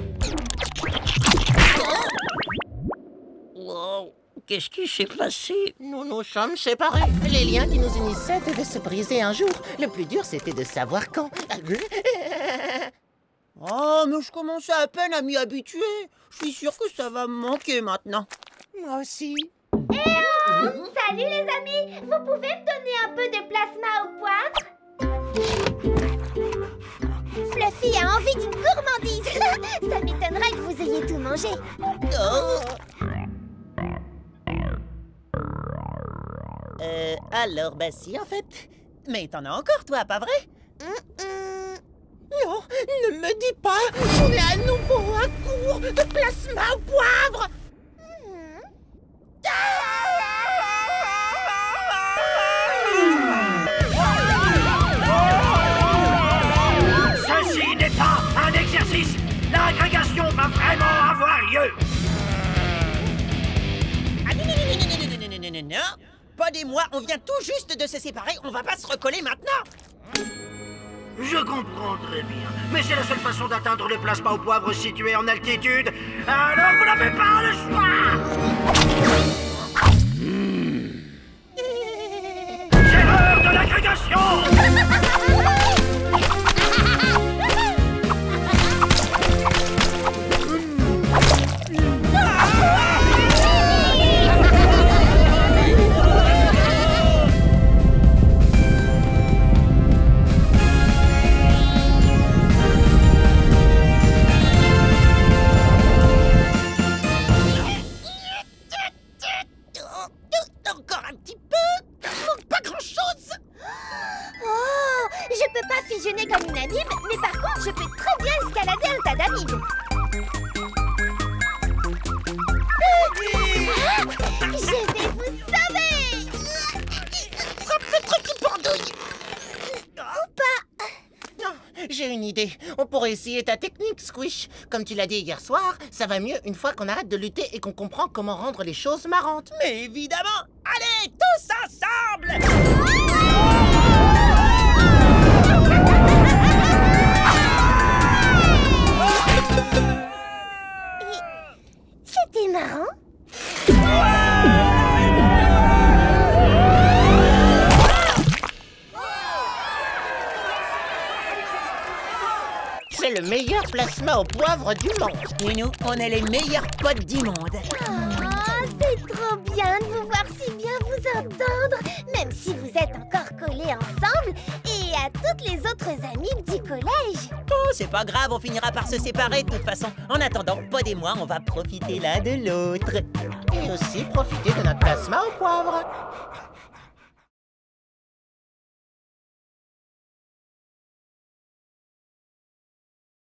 Wow, qu'est-ce qui s'est passé? Nous nous sommes séparés. Les liens qui nous unissaient devaient se briser un jour. Le plus dur, c'était de savoir quand. Oh, mais je commençais à peine à m'y habituer. Je suis sûre que ça va me manquer maintenant. Moi aussi. Salut les amis. Vous pouvez me donner un peu de plasma au poivre? Fluffy a envie d'une gourmandise. Ça m'étonnerait que vous ayez tout mangé. Alors, bah si, en fait. Mais t'en as encore, toi, pas vrai? Non, Ne me dis pas qu'on est à nouveau à court de plasma au poivre. Ceci n'est pas un exercice. L'agrégation va vraiment avoir lieu. Ah non. Pod et moi, on vient tout juste de se séparer, on va pas se recoller maintenant. Je comprends très bien, mais c'est la seule façon d'atteindre le plasma au poivre situé en altitude. Alors vous n'avez pas le choix. C'est l'heure de l'agrégation. Encore un petit peu. Pas grand-chose. Oh, je peux pas fusionner comme une amibe, mais par contre, je peux très bien escalader un tas d'amibes. Je vais vous sauver. Le truc qui pendouille. Ou pas. Non, j'ai une idée. On pourrait essayer ta technique, Squish. Comme tu l'as dit hier soir, ça va mieux une fois qu'on arrête de lutter et qu'on comprend comment rendre les choses marrantes. Mais évidemment. Allez, tous ensemble. C'était marrant. C'est le meilleur plasma au poivre du monde. Et nous, on est les meilleurs potes du monde. Oh, c'est trop bien de vous voir si bien vous entendre, même si vous êtes encore collés ensemble, et à toutes les autres amibes du collège. Oh, c'est pas grave, on finira par se séparer de toute façon. En attendant, Pod et moi, on va profiter l'un de l'autre. Et aussi profiter de notre plasma au poivre.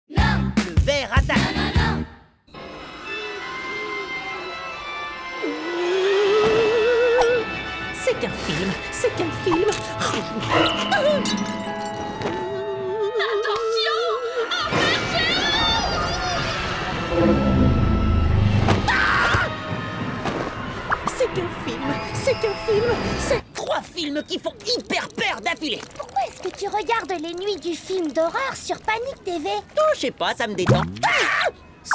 Le verre attaque. C'est qu'un film, c'est qu'un film. C'est qu'un film, c'est qu'un film. C'est 3 films qui font hyper peur d'affilée. Pourquoi est-ce que tu regardes les nuits du film d'horreur sur Panic TV? Oh, je sais pas, ça me détend.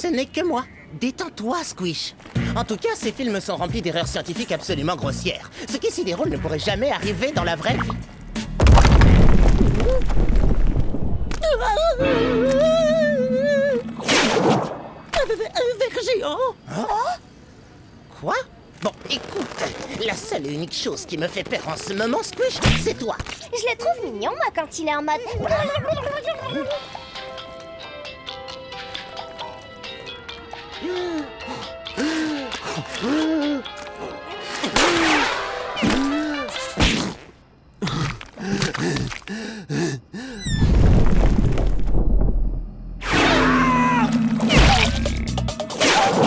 Ce n'est que moi. Détends-toi, Squish. En tout cas, ces films sont remplis d'erreurs scientifiques absolument grossières. Ce qui, si des rôles ne pourrait jamais arriver dans la vraie vie. Un verre géant. Quoi? Bon, écoute, la seule et unique chose qui me fait peur en ce moment, Squish, c'est toi. Je le trouve mignon, moi, quand il est en mode...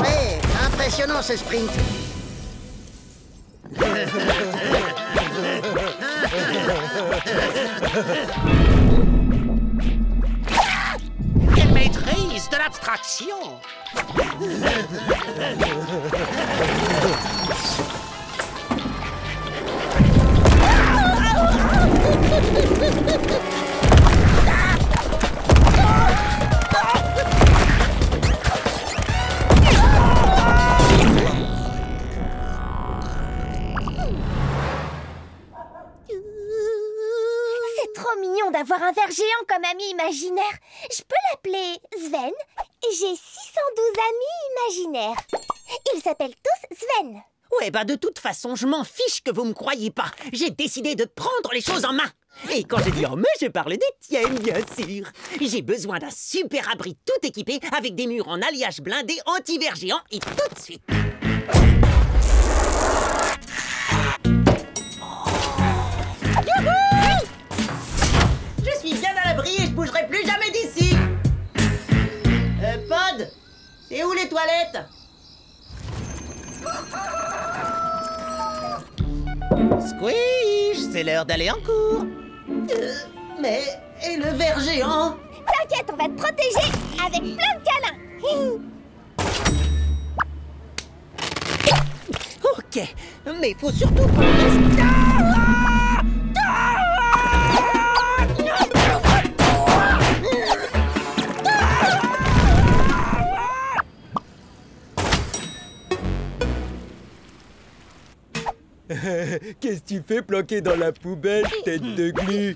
Ouais, impressionnant ce sprint. Quelle maîtrise de l'abstraction! C'est trop mignon d'avoir un ver géant comme ami imaginaire. Je peux l'appeler Sven. J'ai 612 amis imaginaires. Ils s'appellent tous Sven. Ouais, bah de toute façon, je m'en fiche que vous me croyiez pas. J'ai décidé de prendre les choses en main. Et quand j'ai dit en main, je parle des tiennes, bien sûr. J'ai besoin d'un super abri tout équipé avec des murs en alliage blindé anti-ver géant et tout de suite. Youhou! Je suis bien à l'abri et je bougerai plus jamais d'ici. Et où les toilettes? Squish, c'est l'heure d'aller en cours. Mais... et le ver géant? T'inquiète, on va te protéger avec plein de câlins. Ok, mais faut surtout qu'on reste... Qu'est-ce que tu fais planqué dans la poubelle, tête de glu?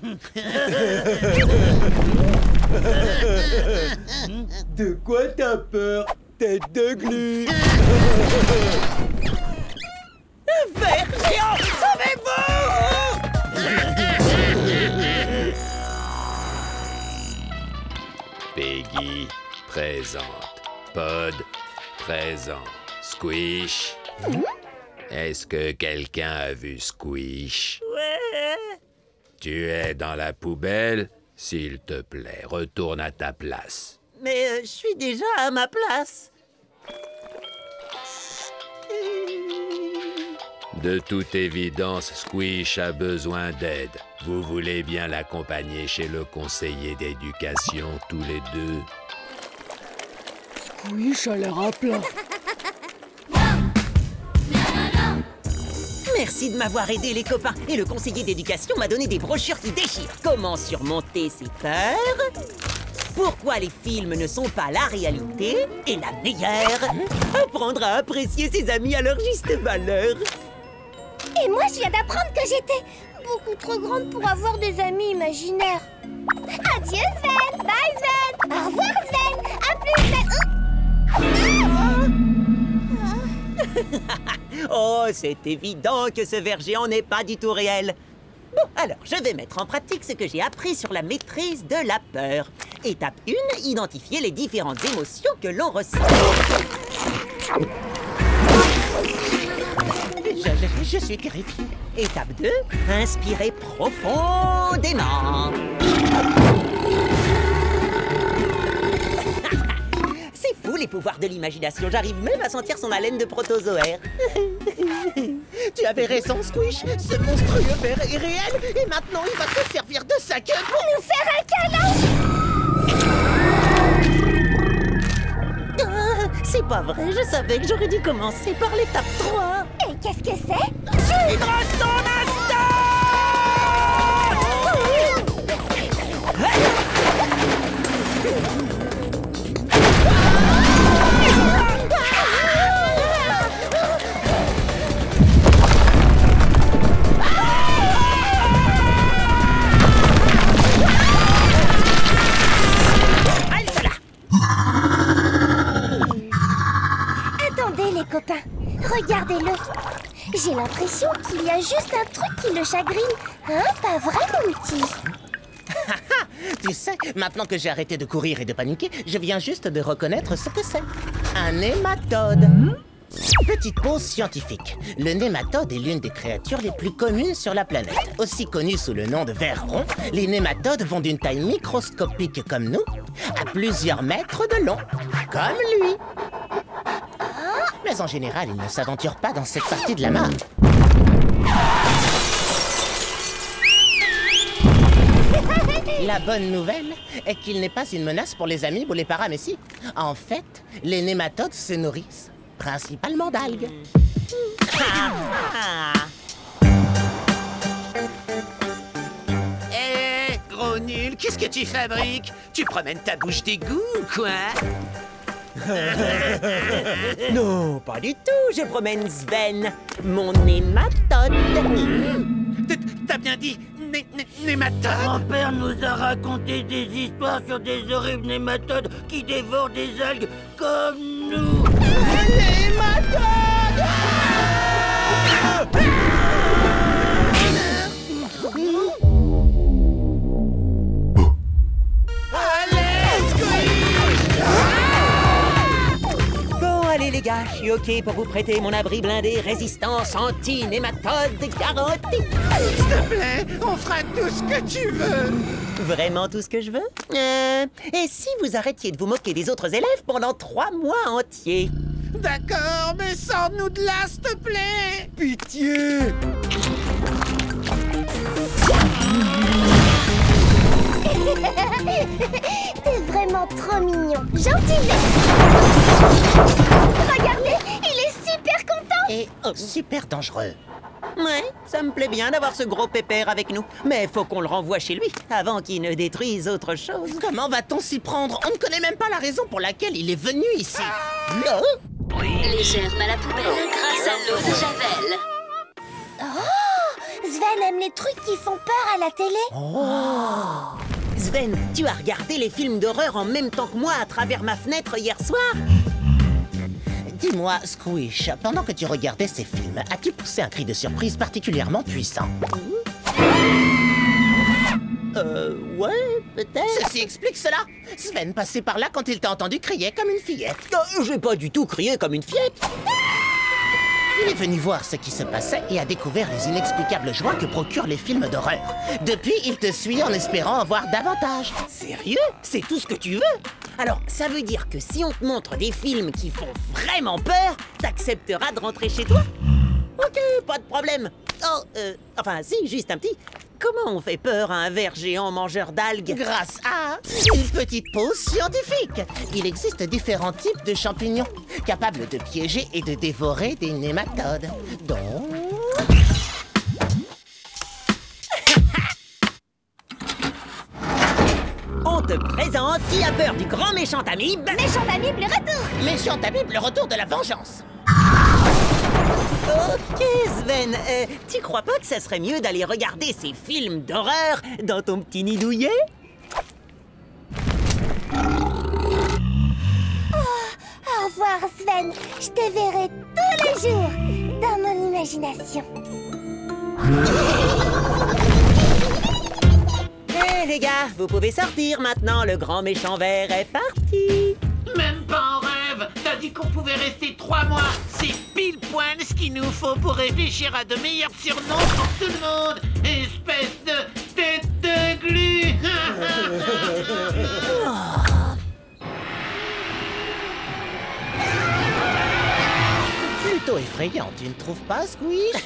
De quoi t'as peur, tête de glu? Ver géant, sauvez-vous! Peggy, présente. Pod, présent. Squish. Est-ce que quelqu'un a vu Squish? Ouais. Tu es dans la poubelle? S'il te plaît, retourne à ta place. Mais je suis déjà à ma place. De toute évidence, Squish a besoin d'aide. Vous voulez bien l'accompagner chez le conseiller d'éducation, tous les deux? Squish a l'air à plat. Merci de m'avoir aidé, les copains. Et le conseiller d'éducation m'a donné des brochures qui déchirent. Comment surmonter ses peurs? Pourquoi les films ne sont pas la réalité? Et la meilleure, apprendre à apprécier ses amis à leur juste valeur. Et moi, je viens d'apprendre que j'étais beaucoup trop grande pour avoir des amis imaginaires. Adieu, Sven. Bye, Sven. Au revoir, Sven. À plus, Sven. Oh, c'est évident que ce ver géant n'est pas du tout réel. Bon, alors, je vais mettre en pratique ce que j'ai appris sur la maîtrise de la peur. Étape 1, identifier les différentes émotions que l'on ressent. Je suis terrifié. Étape 2, inspirer profondément. C'est fou les pouvoirs de l'imagination, j'arrive même à sentir son haleine de protozoaire. Tu avais raison, Squish. Ce monstrueux ver est réel et maintenant il va se servir de sa queue pour Nous faire un câlin. C'est pas vrai, je savais que j'aurais dû commencer par l'étape 3. Et qu'est-ce que c'est? Suivre son instinct! Attendez, les copains. Regardez-le. J'ai l'impression qu'il y a juste un truc qui le chagrine. Hein, pas vrai, mon petit? Tu sais, maintenant que j'ai arrêté de courir et de paniquer, je viens juste de reconnaître ce que c'est. Un nématode. Petite pause scientifique. Le nématode est l'une des créatures les plus communes sur la planète. Aussi connu sous le nom de ver rond, les nématodes vont d'une taille microscopique comme nous à plusieurs mètres de long, comme lui. Mais en général, ils ne s'aventurent pas dans cette partie de la map. La bonne nouvelle est qu'il n'est pas une menace pour les amibes ou les paramécies. En fait, les nématodes se nourrissent principalement d'algues. Hé, gros nul, qu'est-ce que tu fabriques? Tu promènes ta bouche d'égout ou quoi? Non, pas du tout, je promène Sven, mon nématode. T'as bien dit nématode? Grand-père nous a raconté des histoires sur des horribles nématodes qui dévorent des algues comme nous. Bon, allez les gars, je suis OK pour vous prêter mon abri blindé, résistance anti-nématode garantie. S'il te plaît, on fera tout ce que tu veux. Vraiment tout ce que je veux? Et si vous arrêtiez de vous moquer des autres élèves pendant 3 mois entiers? D'accord, mais sors-nous de là, s'il te plaît. Pitié! T'es vraiment trop mignon. Gentil. Regardez, il est super content. Et super dangereux. Ouais, ça me plaît bien d'avoir ce gros pépère avec nous. Mais faut qu'on le renvoie chez lui, avant qu'il ne détruise autre chose. Comment va-t-on s'y prendre? On ne connaît même pas la raison pour laquelle il est venu ici. Là? Les germes à la poubelle grâce à l'eau de Javel. Oh, Sven aime les trucs qui font peur à la télé. Sven, tu as regardé les films d'horreur en même temps que moi à travers ma fenêtre hier soir? Dis-moi, Squish, pendant que tu regardais ces films, as-tu poussé un cri de surprise particulièrement puissant? Ouais, peut-être. Ceci explique cela. Sven passait par là quand il t'a entendu crier comme une fillette. J'ai pas du tout crié comme une fillette. Il est venu voir ce qui se passait et a découvert les inexplicables joies que procurent les films d'horreur. Depuis, il te suit en espérant en voir davantage. Sérieux? C'est tout ce que tu veux? Alors, ça veut dire que si on te montre des films qui font vraiment peur, t'accepteras de rentrer chez toi? Ok, pas de problème. Enfin, si, juste un petit. Comment on fait peur à un ver géant mangeur d'algues? Grâce à une petite pause scientifique. Il existe différents types de champignons, capables de piéger et de dévorer des nématodes. Donc... On te présente qui a peur du grand méchant amibe. Méchant amibe, le retour. Méchant amibe, le retour de la vengeance. Ok, Sven, tu crois pas que ça serait mieux d'aller regarder ces films d'horreur dans ton petit nid douillet? Au revoir, Sven. Je te verrai tous les jours dans mon imagination. Hé les gars, vous pouvez sortir maintenant, le grand méchant vert est parti. Même pas en rêve. T'as dit qu'on pouvait rester 3 mois. C'est pile poil ce qu'il nous faut pour réfléchir à de meilleurs surnoms pour tout le monde. Espèce de tête de glu. Plutôt effrayant, tu ne trouves pas, Squish?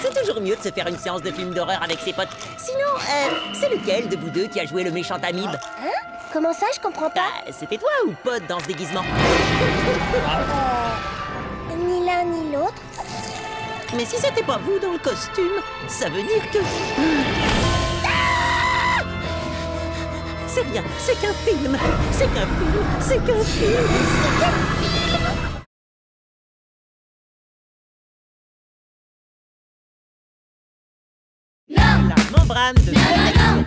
C'est toujours mieux de se faire une séance de film d'horreur avec ses potes. Sinon, c'est lequel de vous deux qui a joué le méchant amibe? Hein? Comment ça, je comprends pas? C'était toi ou Pod dans ce déguisement? Ni l'un ni l'autre. Mais si c'était pas vous dans le costume, ça veut dire que... C'est rien, c'est qu'un film. C'est qu'un film, c'est qu'un film. C'est qu'un film. La membrane de protection.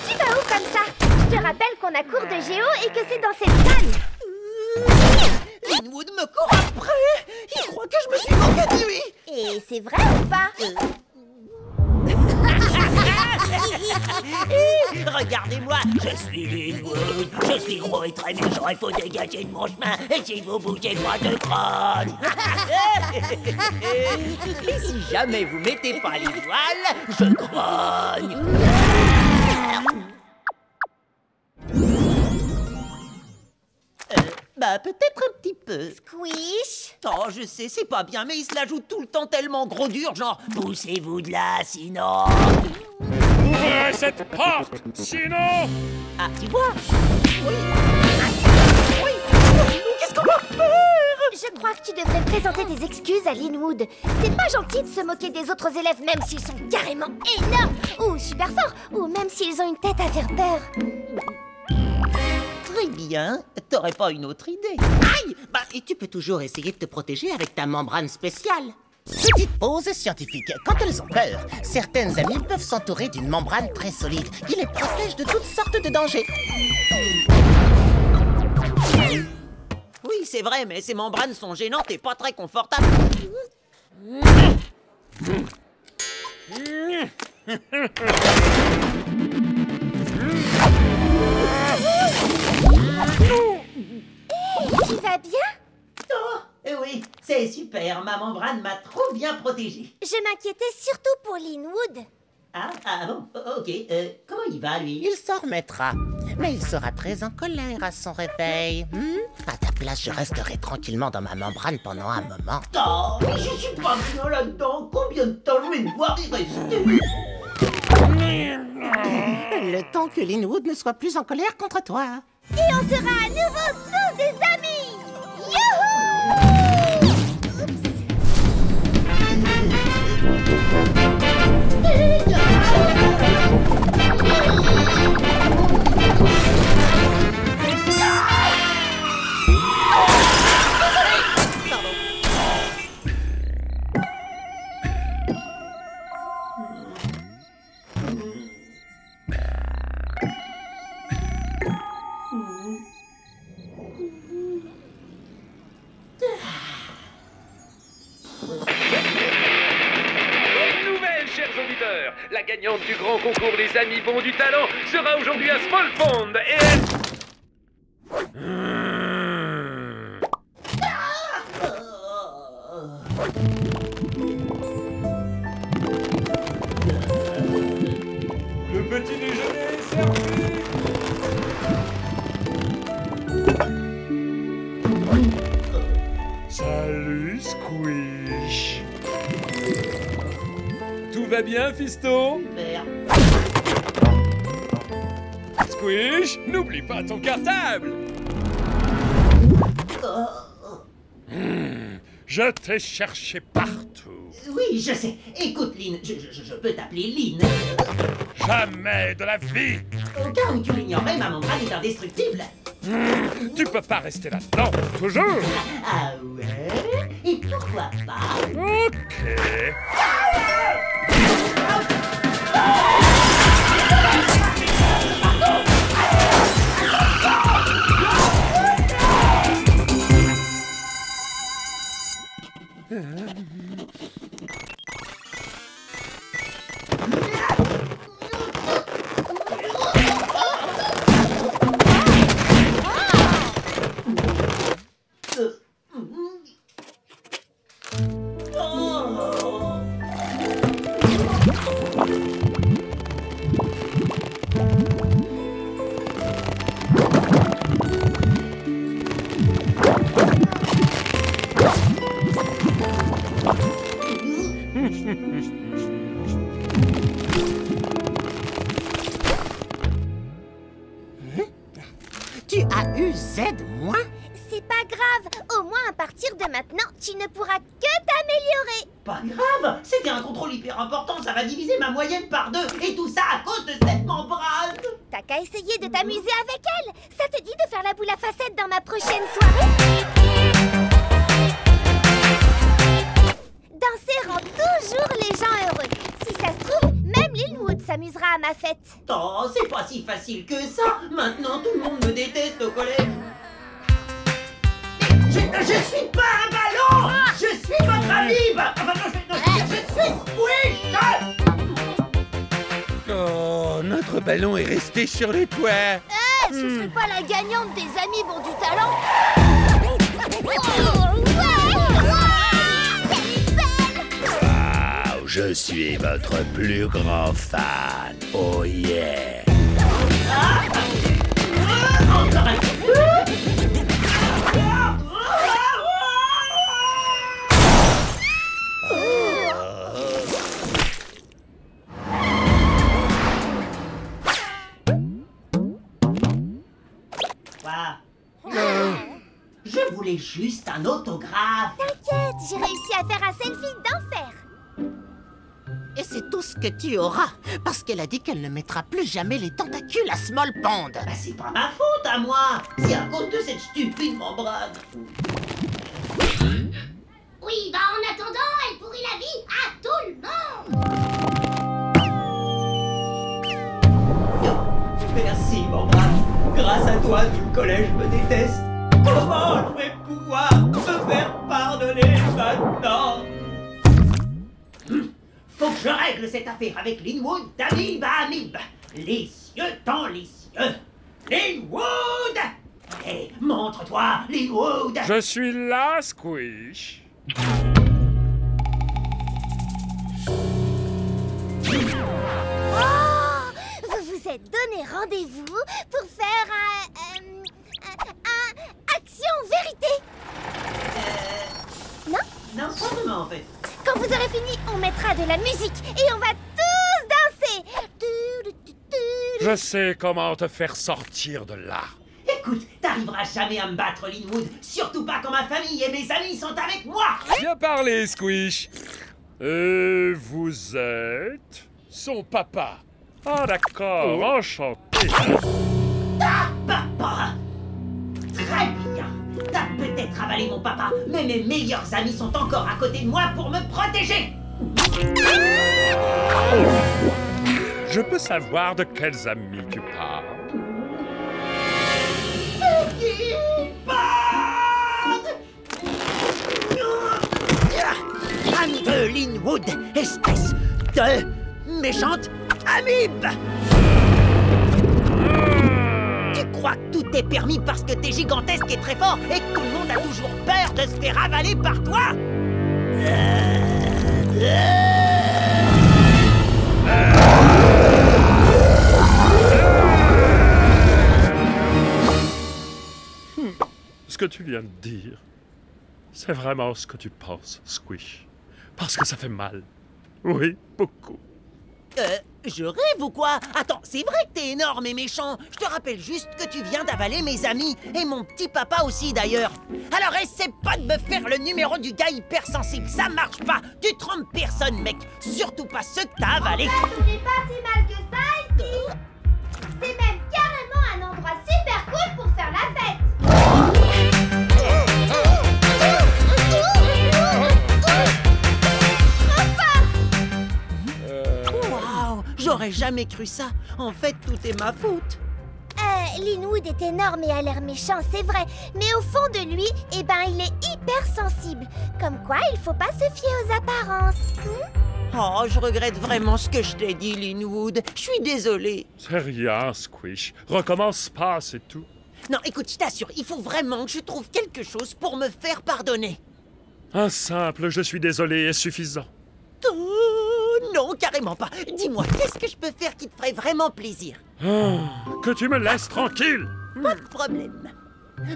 Tu vas où comme ça? Je te rappelle qu'on a cours de géo et que c'est dans cette salle. Linwood me court après. Il croit que je me suis moqué de lui. Et c'est vrai ou pas? Regardez-moi, je suis Linwood. Je suis gros et très méchant. Il faut dégager de mon chemin. Et si vous bougez, moi je grogne. Et si jamais vous mettez pas les voiles, je grogne. Bah, peut-être un petit peu. Squish. Oh, je sais, c'est pas bien, mais il se la joue tout le temps tellement gros dur, genre « Poussez-vous de là, sinon... » Ouvrez cette porte, sinon... Ah, tu vois? Oui. Oui. Qu'est-ce qu'on va faire? Je crois que tu devrais présenter des excuses à Linwood. C'est pas gentil de se moquer des autres élèves, même s'ils sont carrément énormes, ou super forts, ou même s'ils ont une tête à faire peur. Très bien. T'aurais pas une autre idée? Aïe! Bah, et tu peux toujours essayer de te protéger avec ta membrane spéciale. Petite pause scientifique. Quand elles ont peur, certaines amies peuvent s'entourer d'une membrane très solide qui les protège de toutes sortes de dangers. Oui, c'est vrai, mais ces membranes sont gênantes et pas très confortables. Tu vas bien? Oh, oui, c'est super. Ma membrane m'a trop bien protégée. Je m'inquiétais surtout pour Linwood. Ah bon, ok. Comment il va, lui? Il s'en remettra. Mais il sera très en colère à son réveil. À ta place, je resterai tranquillement dans ma membrane pendant un moment. Oh, mais je suis pas bien là-dedans. Combien de temps je vais devoir y rester? Le temps que Linwood ne soit plus en colère contre toi. Et on sera à nouveau tous des amis. Youhou! La gagnante du grand concours des amis bons du talent sera aujourd'hui à Small Pond et elle... Le petit déjeuner est servi. Salut, Squish. Tout va bien, fiston? Super. Squish, n'oublie pas ton cartable. Je t'ai cherché partout. Oui, je sais. Écoute, Lynn, je peux t'appeler Lynn. Jamais de la vie. Au cas où tu l'ignorais, ma membrane est indestructible. Tu peux pas rester là-dedans, toujours. Ah ouais? Et pourquoi pas? Ok. Tu as eu Z moins? C'est pas grave. Au moins, à partir de maintenant, tu ne pourras que t'améliorer. Pas grave, c'était un contrôle hyper important, ça va diviser ma moyenne par 2, et tout ça à cause de cette membrane. T'as qu'à essayer de t'amuser avec elle. Ça te dit de faire la boule à facettes dans ma prochaine soirée? Danser rend toujours les gens heureux. Si ça se trouve, même Linwood s'amusera à ma fête. Oh, c'est pas si facile que ça. Maintenant, tout le monde me déteste au collège. Je suis pas un ballon. Je suis votre ami. Enfin, je suis Squish. Oh, notre ballon est resté sur le toit. Je serai pas la gagnante des amis bons du talent. Waouh, je suis votre plus grand fan. Oh yeah. Encore un coup. Je voulais juste un autographe. T'inquiète, j'ai réussi à faire un selfie d'enfer. Et c'est tout ce que tu auras, parce qu'elle a dit qu'elle ne mettra plus jamais les tentacules à Small Pond. Bah, c'est pas ma faute à moi. C'est à cause de cette stupide membrane. Oui, oui, bah en attendant, elle pourrit la vie à tout le monde. Merci, mon brave. Grâce à toi, tout le collège me déteste. Comment je vais pouvoir me faire pardonner maintenant? Faut que je règle cette affaire avec Linwood d'Amib à Amib. Les cieux dans les cieux. Linwood! Allez, montre-toi, Linwood! Je suis là, Squish. Oh, vous vous êtes donné rendez-vous pour faire un action-vérité. Non? Non, pas vraiment, en fait. Quand vous aurez fini, on mettra de la musique et on va tous danser. Je sais comment te faire sortir de là. Écoute, t'arriveras jamais à me battre, Linwood. Surtout pas quand ma famille et mes amis sont avec moi. Bien parlé, Squish. Et vous êtes son papa. Ah d'accord, enchanté. Ta papa! Très bien. T'as peut-être avalé mon papa, mais mes meilleurs amis sont encore à côté de moi pour me protéger. Je peux savoir de quels amis tu parles? Ami de Linwood, espèce de méchante amibe! Tu crois que tout est permis parce que t'es gigantesque et très fort et que tout le monde a toujours peur de se faire avaler par toi? Ce que tu viens de dire, c'est vraiment ce que tu penses, Squish. Parce que ça fait mal. Oui, beaucoup. Je rêve ou quoi? Attends, c'est vrai que t'es énorme et méchant. Je te rappelle juste que tu viens d'avaler mes amis. Et mon petit papa aussi, d'ailleurs. Alors essaie pas de me faire le numéro du gars hypersensible. Ça marche pas. Tu trompes personne, mec. Surtout pas ceux que t'as avalés. En fait, on n'est pas si mal que ça ici. C'est même carrément un endroit super cool pour faire la fête. J'aurais jamais cru ça. En fait, tout est ma faute. Linwood est énorme et a l'air méchant, c'est vrai. Mais au fond de lui, eh ben, il est hypersensible. Comme quoi, il faut pas se fier aux apparences. Oh, je regrette vraiment ce que je t'ai dit, Linwood. Je suis désolée. C'est rien, Squish. Recommence pas, c'est tout. Non, écoute, je t'assure, il faut vraiment que je trouve quelque chose pour me faire pardonner. Un simple « je suis désolé » est suffisant. Oh, non, carrément pas. Dis-moi, qu'est-ce que je peux faire qui te ferait vraiment plaisir? Oh, que tu me laisses tranquille. Pas de problème.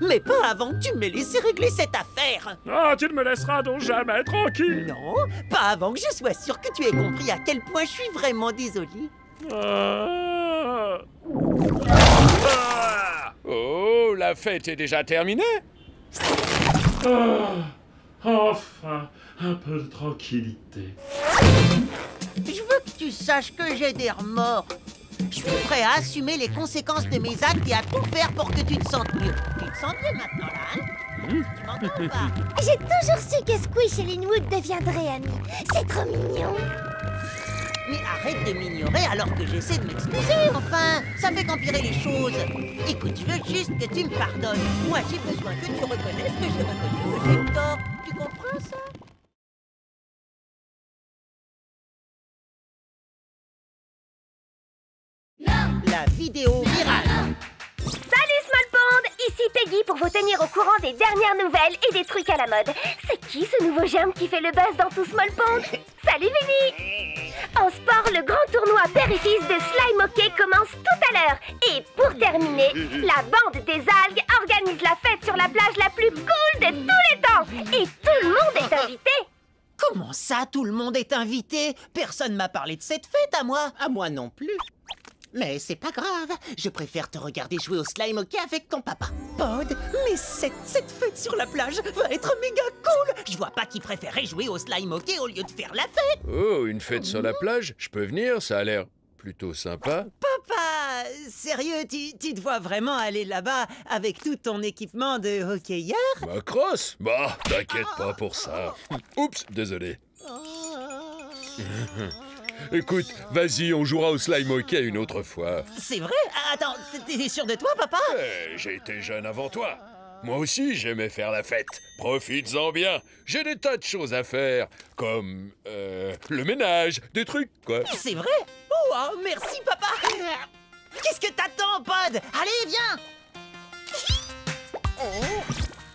Mais pas avant que tu m'aies laissé régler cette affaire. Ah, tu ne me laisseras donc jamais tranquille. Non, pas avant que je sois sûr que tu aies compris à quel point je suis vraiment désolée. Oh, la fête est déjà terminée. Enfin, un peu de tranquillité. Je veux que tu saches que j'ai des remords. Je suis prêt à assumer les conséquences de mes actes et à tout faire pour que tu te sentes mieux. Tu te sens mieux maintenant, là, hein? Tu m'entends ou pas? J'ai toujours su que Squish et Linwood deviendraient amis. C'est trop mignon. Mais arrête de m'ignorer alors que j'essaie de m'excuser, enfin. Ça fait qu'empirer les choses. Écoute, je veux juste que tu me pardonnes. Moi, j'ai besoin que tu reconnaisses que j'ai reconnu que j'ai eu tort. Tu comprends ça? La vidéo virale. Salut Smallpond, ici Peggy pour vous tenir au courant des dernières nouvelles et des trucs à la mode. C'est qui ce nouveau germe qui fait le buzz dans tout Smallpond? Salut Vinny. En sport, le grand tournoi père et fils de Slime Hockey commence tout à l'heure. Et pour terminer, la bande des algues organise la fête sur la plage la plus cool de tous les temps. Et tout le monde est invité. Comment ça, tout le monde est invité? Personne m'a parlé de cette fête à moi. À moi non plus. Mais c'est pas grave, je préfère te regarder jouer au slime hockey avec ton papa. Pod, mais cette fête sur la plage va être méga cool. Je vois pas qui préférait jouer au slime hockey au lieu de faire la fête. Oh, une fête sur la plage? Je peux venir, ça a l'air plutôt sympa. Papa, c'est sérieux, tu te vois vraiment aller là-bas avec tout ton équipement de hockeyeur? Ma crosse? Bah, t'inquiète pas pour ça. Oups, désolé. Écoute, vas-y, on jouera au slime hockey une autre fois. C'est vrai? Attends, t'es sûr de toi, papa? J'ai été jeune avant toi. Moi aussi, j'aimais faire la fête. Profites-en bien. J'ai des tas de choses à faire, comme le ménage, des trucs, quoi. C'est vrai? Oh, merci, papa! Qu'est-ce que t'attends, Pod? Allez, viens!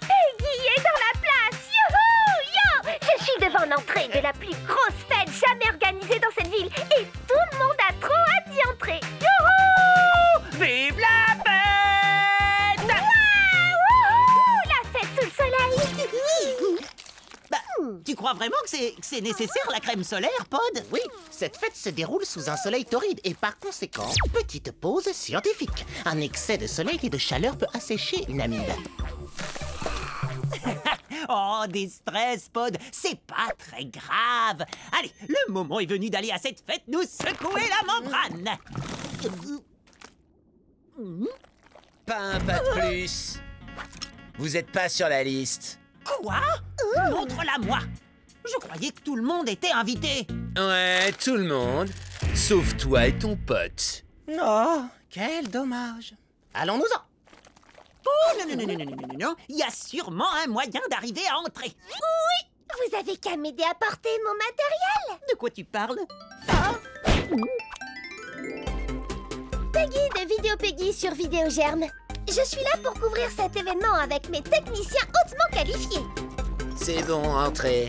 Peggy est dans la place! Youhou! Yo! Je suis devant l'entrée de la plus grosse fête jamais organisée dans cette ville et tout le monde a trop hâte d'y entrer! Youhou! Vive la fête! Wouhou! La fête sous le soleil! Bah, tu crois vraiment que c'est nécessaire, la crème solaire, Pod? Oui, cette fête se déroule sous un soleil torride et par conséquent, petite pause scientifique. Un excès de soleil et de chaleur peut assécher une amibe. Oh, des stress, Pod, c'est pas très grave. Allez, le moment est venu d'aller à cette fête nous secouer la membrane. Pas un pas de plus. Vous êtes pas sur la liste. Quoi? Montre-la-moi. Je croyais que tout le monde était invité. Ouais, tout le monde. Sauf toi et ton pote. Oh, quel dommage. Allons-nous-en. Oh, non. Il y a sûrement un moyen d'arriver à entrer. Oui! Vous avez qu'à m'aider à porter mon matériel! De quoi tu parles? Peggy de Vidéo Peggy sur Vidéogerme. Je suis là pour couvrir cet événement avec mes techniciens hautement qualifiés. C'est bon, entrez.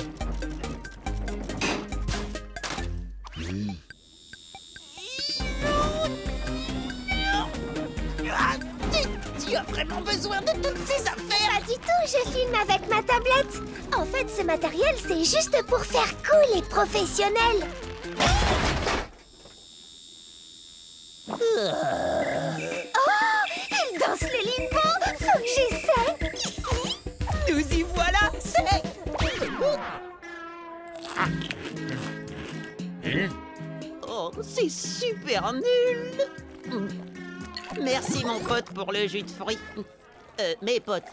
Tu as vraiment besoin de toutes ces affaires? Pas du tout, je filme avec ma tablette. En fait, ce matériel, c'est juste pour faire cool et professionnel. Oh, il danse le limbo. Faut que j'essaie. Nous y voilà, c'est... Oh, c'est super nul. Merci, mon pote, pour le jus de fruits. Mes potes.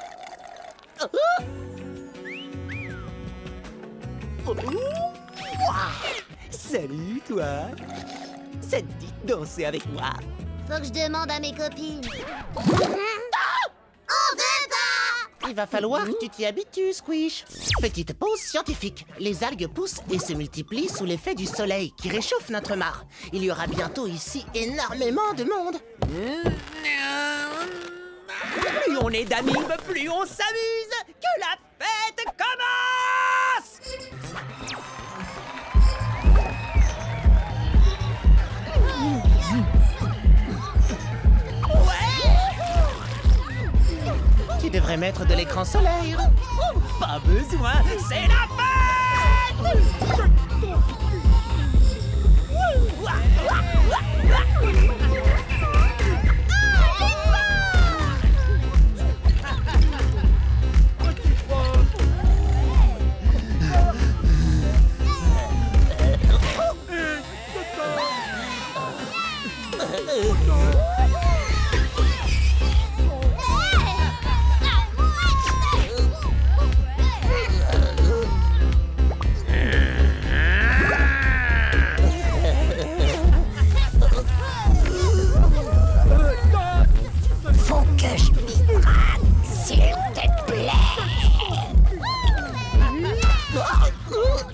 Salut, toi. Ça te dit de danser avec moi? Faut que je demande à mes copines. Il va falloir que tu t'y habitues, Squish. Petite pause scientifique. Les algues poussent et se multiplient sous l'effet du soleil qui réchauffe notre mare. Il y aura bientôt ici énormément de monde. Plus on est d'amibes, plus on s'amuse. Que la fête commence! Tu devrais mettre de l'écran solaire. Oh, pas besoin, c'est la fête!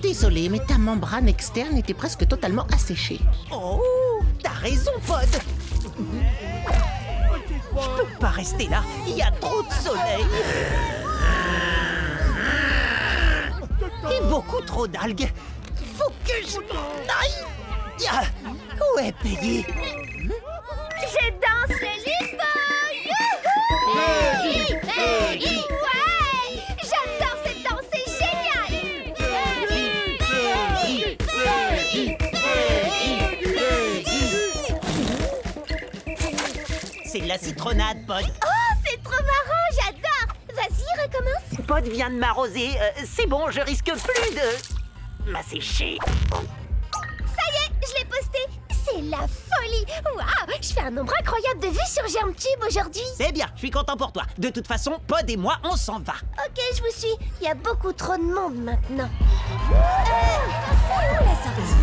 Désolé, mais ta membrane externe était presque totalement asséchée. Oh, t'as raison, Pod. Je peux pas rester là, il y a trop de soleil. Et beaucoup trop d'algues. Faut que je m'en aille. Où est Peggy? Je danse le limbo. Youhou! Peggy! Ouais! J'adore cette danse, c'est génial! C'est de la citronnade, Pod. Oh, c'est trop marrant, j'adore! Vas-y, recommence. Pod vient de m'arroser. C'est bon, je risque plus de m'assécher. Ça y est, je l'ai posté. C'est la folie! Waouh, je fais un nombre incroyable de vues sur GermTube aujourd'hui. C'est bien, je suis content pour toi. De toute façon, Pod et moi, on s'en va. Ok, je vous suis. Il y a beaucoup trop de monde maintenant. C'est où la sortie?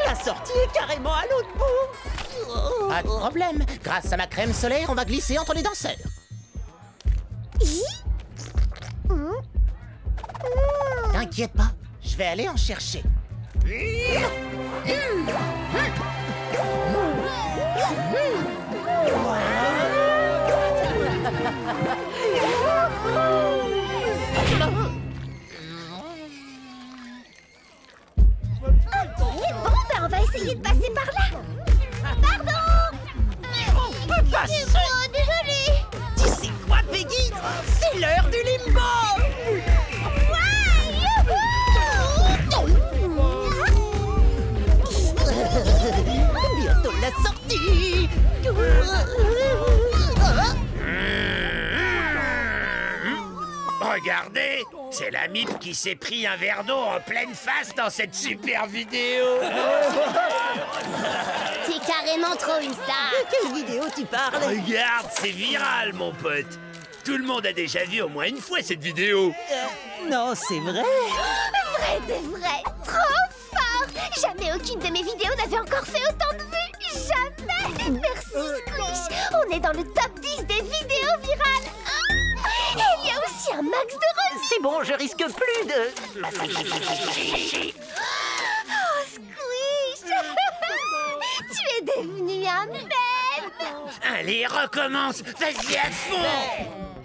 La sortie est carrément à l'autre bout. Pas de problème. Grâce à ma crème solaire, on va glisser entre les danseurs. T'inquiète pas, je vais aller en chercher. Bon, ben on va essayer de passer par là. Pardon. On peut passer. Désolée. Tu sais quoi, Peggy? C'est l'heure du limbo. Bientôt la sortie. Regardez, c'est la mythe qui s'est pris un verre d'eau en pleine face dans cette super vidéo. T'es carrément trop une star. De quelle vidéo tu parles? Regarde, c'est viral, mon pote. Tout le monde a déjà vu au moins une fois cette vidéo. Non, c'est vrai. Vrai de vrai. Trop fort. Jamais aucune de mes vidéos n'avait encore fait autant de vues. Jamais. Merci, Squish. On est dans le top 10 des vidéos virales. Et il y a aussi un max de revues. C'est bon, je risque plus de... Oh, Squish. Tu es devenu un mème. Allez, recommence. Vas-y à fond.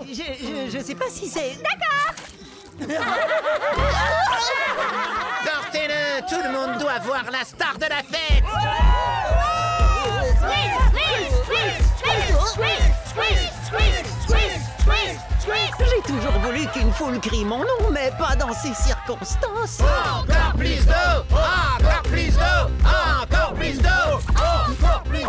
Je sais pas si c'est... D'accord. Sortez-le, tout le monde doit voir la star de la fête. J'ai toujours voulu qu'une foule crie mon nom, mais pas dans ces circonstances. Encore plus d'eau, encore plus d'eau, encore plus d'eau, encore plus d'eau,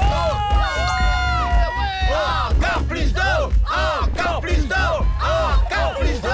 encore plus d'eau, encore plus d'eau, encore plus d'eau.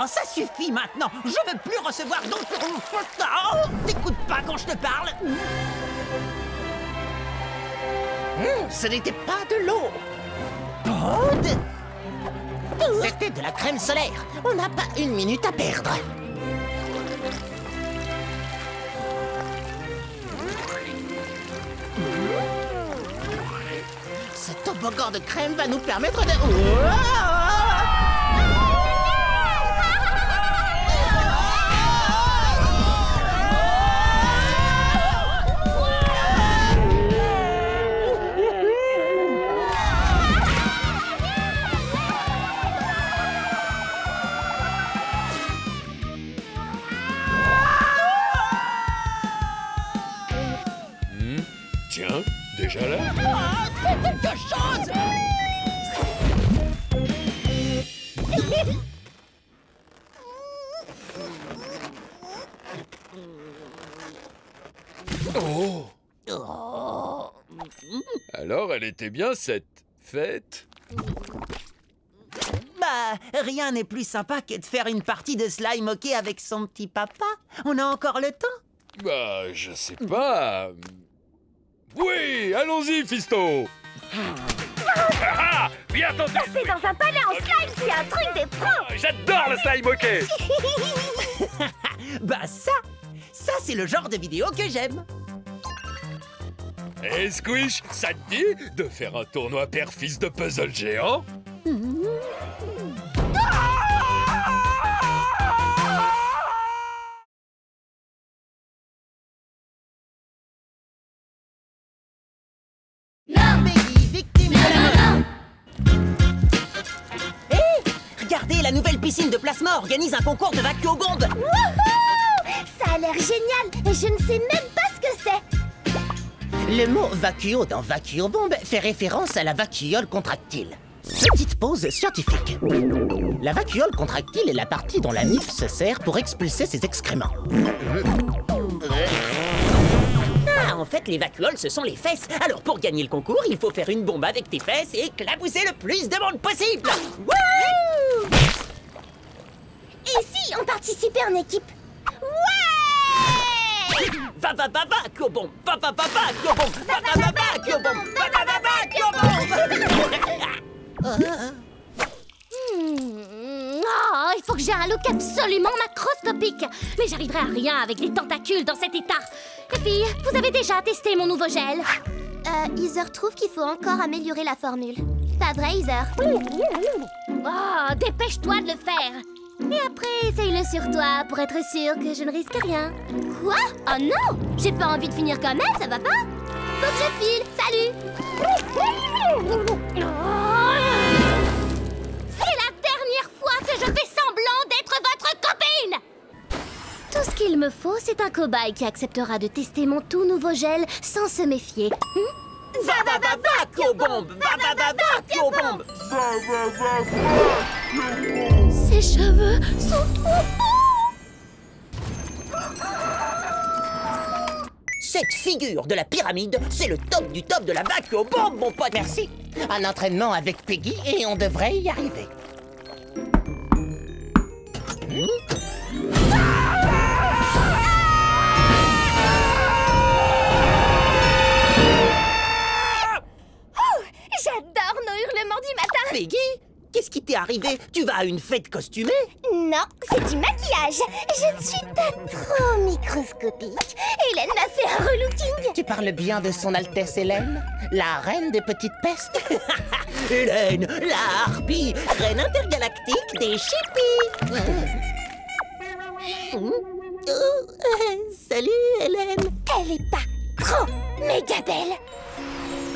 Oh, ça suffit maintenant. Je veux plus recevoir d'autres... Oh, t'écoutes pas quand je te parle. Ce n'était pas de l'eau. Pod? C'était de la crème solaire. On n'a pas une minute à perdre. Ce toboggan de crème va nous permettre de... Tiens, déjà là? Ah, fais quelque chose! Oh! Alors, elle était bien cette fête? Bah, rien n'est plus sympa que de faire une partie de slime hockey avec son petit papa. On a encore le temps? Bah, je sais pas. Oui, allons-y, Fisto. Bien entendu. Passer dans un palais en slime, c'est un truc des pros. J'adore le slime hockey. Bah ça c'est le genre de vidéo que j'aime. Eh, Squish, ça te dit de faire un tournoi père-fils de puzzle géant? Peggy, victime de la mort. Hé, regarde Regardez, la nouvelle piscine de Plasma organise un concours de vacuo-bombes. Wouhou! Ça a l'air génial et je ne sais même pas ce que c'est. Le mot vacuo dans vacuo-bombe fait référence à la vacuole contractile. Petite pause scientifique. La vacuole contractile est la partie dont la nymphe se sert pour expulser ses excréments. Ah, en fait, les vacuoles, ce sont les fesses. Alors, pour gagner le concours, il faut faire une bombe avec tes fesses et éclabousser le plus de monde possible. Wouhou! Et si on participait en équipe? Ouais! Vacuo-bombe, vacuo-bombe, vacuo-bombe, vacuo-bombe. Oh, il faut que j'ai un look absolument macroscopique. Mais j'arriverai à rien avec des tentacules dans cet état. Les filles, vous avez déjà testé mon nouveau gel? Heather trouve qu'il faut encore améliorer la formule. Pas vrai, Heather? Oh, dépêche-toi de le faire. Et après, essaye-le sur toi pour être sûr que je ne risque rien. Quoi? Oh non! J'ai pas envie de finir comme elle, ça va pas? Faut que je file, salut! C'est la dernière fois que je fais semblant d'être votre copine! Tout ce qu'il me faut, c'est un cobaye qui acceptera de tester mon tout nouveau gel sans se méfier. Vacuo-bombe, vacuo-bombe. Ses cheveux sont trop beaux! Cette figure de la pyramide, c'est le top du top de la vacuo-bombe, mon pote. Merci. Un entraînement avec Peggy et on devrait y arriver. J'adore nos hurlements du matin! Peggy, qu'est-ce qui t'est arrivé? Tu vas à une fête costumée? Non, c'est du maquillage. Je ne suis pas trop microscopique. Hélène m'a fait un relooking. Tu parles bien de son Altesse Hélène, la reine des petites pestes? Hélène, la harpie, reine intergalactique des chippies. Salut, Hélène. Elle est pas trop méga belle.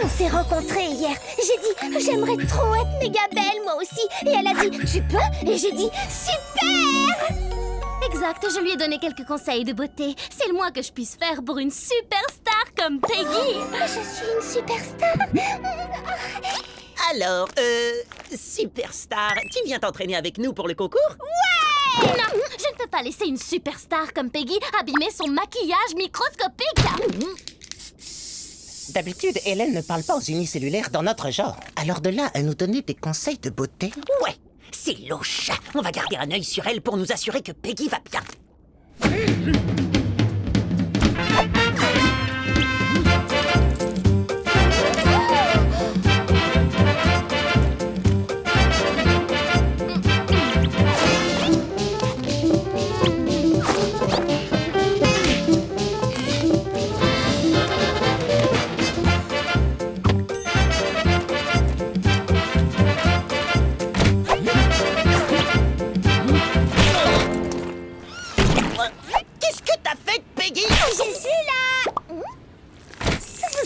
On s'est rencontrés hier. J'ai dit, j'aimerais trop être méga belle, moi aussi. Et elle a dit, tu peux? Et j'ai dit, super! Exact, je lui ai donné quelques conseils de beauté. C'est le moins que je puisse faire pour une superstar comme Peggy. Je suis une superstar. Alors, superstar, tu viens t'entraîner avec nous pour le concours? Ouais! Non, je ne peux pas laisser une superstar comme Peggy abîmer son maquillage microscopique. D'habitude, Hélène ne parle pas aux unicellulaires dans notre genre. Alors de là à nous donner des conseils de beauté? Ouais, c'est louche. On va garder un œil sur elle pour nous assurer que Peggy va bien.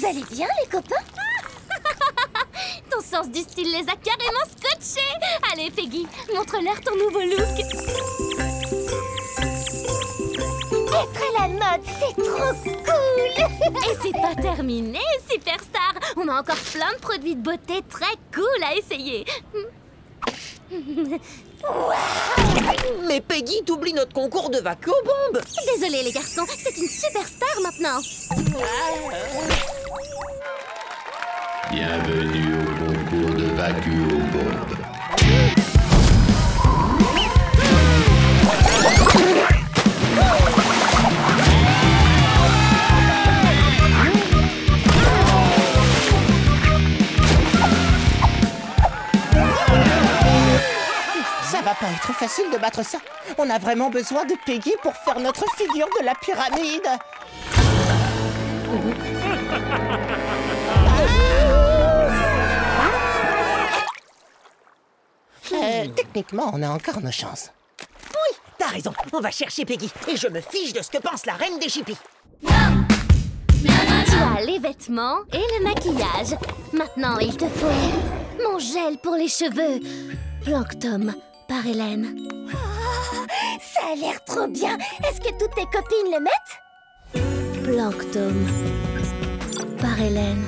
Vous allez bien, les copains? Ton sens du style les a carrément scotchés. Allez, Peggy, montre-leur ton nouveau look. Être à la mode, c'est trop cool. Et c'est pas terminé, superstar. On a encore plein de produits de beauté très cool à essayer. Wow. Mais Peggy, t'oublies notre concours de vacuo-bombe. Désolé les garçons, c'est une superstar maintenant. Bienvenue au concours de vacuo-bombe. Ça va pas être facile de battre ça. On a vraiment besoin de Peggy pour faire notre figure de la pyramide. Techniquement, on a encore nos chances. Oui, t'as raison. On va chercher Peggy. Et je me fiche de ce que pense la reine des chippies. Tu as les vêtements et le maquillage. Maintenant, il te faut mon gel pour les cheveux. Planctum, par Hélène. Oh, ça a l'air trop bien. Est-ce que toutes tes copines le mettent? Planctome par Hélène.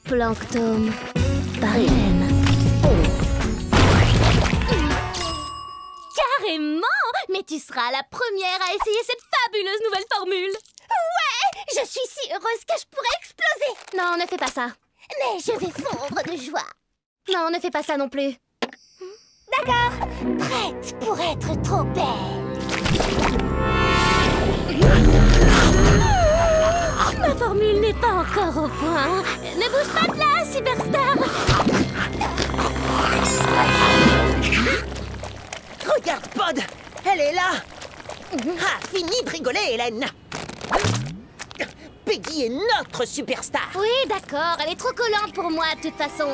Planctome par Hélène. Carrément! Mais tu seras la première à essayer cette fabuleuse nouvelle formule. Ouais! Je suis si heureuse que je pourrais exploser. Non, ne fais pas ça. Mais je vais fondre de joie. Non, ne fais pas ça non plus. D'accord. Prête pour être trop belle. Ma formule n'est pas encore au point. Ne bouge pas de là, Superstar. Regarde, Pod! Elle est là! Ah, fini de rigoler, Hélène! Peggy est notre superstar! Oui, d'accord, elle est trop collante pour moi, de toute façon.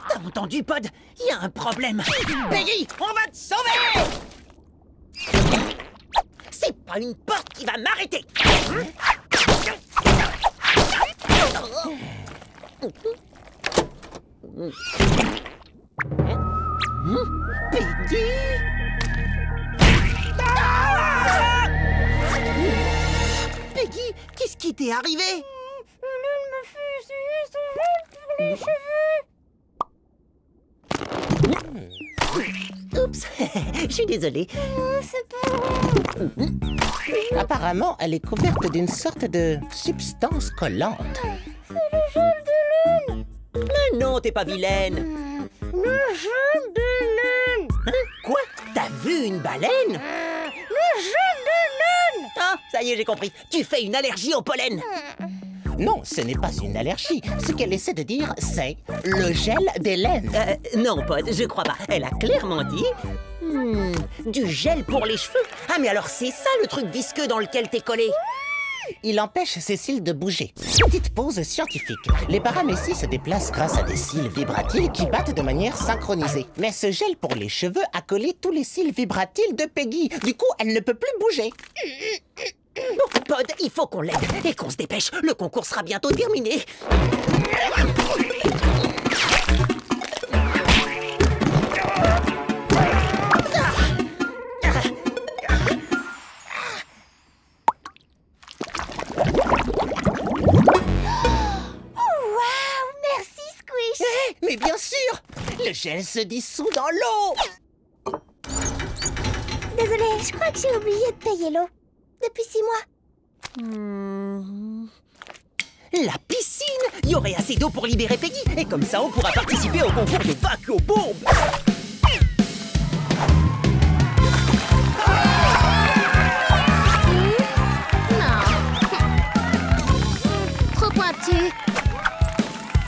T'as entendu, Pod? Il y a un problème! Peggy, on va te sauver! C'est pas une porte qui va m'arrêter! Peggy! Peggy, qu'est-ce qui t'est arrivé? Hélène m'a fait essayer son gel pour les cheveux. Oups, je suis désolée. C'est pas grave. Apparemment, elle est couverte d'une sorte de substance collante. C'est le gel d'Hélène. Mais non, t'es pas vilaine. Le gel d'Hélène. Hein? Quoi? T'as vu une baleine? Le gel d'Hélène. Ah, ça y est, j'ai compris. Tu fais une allergie au pollen. Non, ce n'est pas une allergie. Ce qu'elle essaie de dire, c'est le gel d'Hélène. Non, Pod, je crois pas. Elle a clairement dit... du gel pour les cheveux. Ah, mais alors c'est ça le truc visqueux dans lequel t'es collé. Il empêche ses cils de bouger. Petite pause scientifique. Les paramécies se déplacent grâce à des cils vibratiles qui battent de manière synchronisée. Mais ce gel pour les cheveux a collé tous les cils vibratiles de Peggy. Du coup, elle ne peut plus bouger. Bon, Pod, il faut qu'on l'aide et qu'on se dépêche. Le concours sera bientôt terminé. Mais bien sûr! Le gel se dissout dans l'eau! Désolée, je crois que j'ai oublié de payer l'eau. Depuis 6 mois. La piscine! Il y aurait assez d'eau pour libérer Peggy. Et comme ça, on pourra participer au concours de vacuo-bombe. Non. Trop pointu.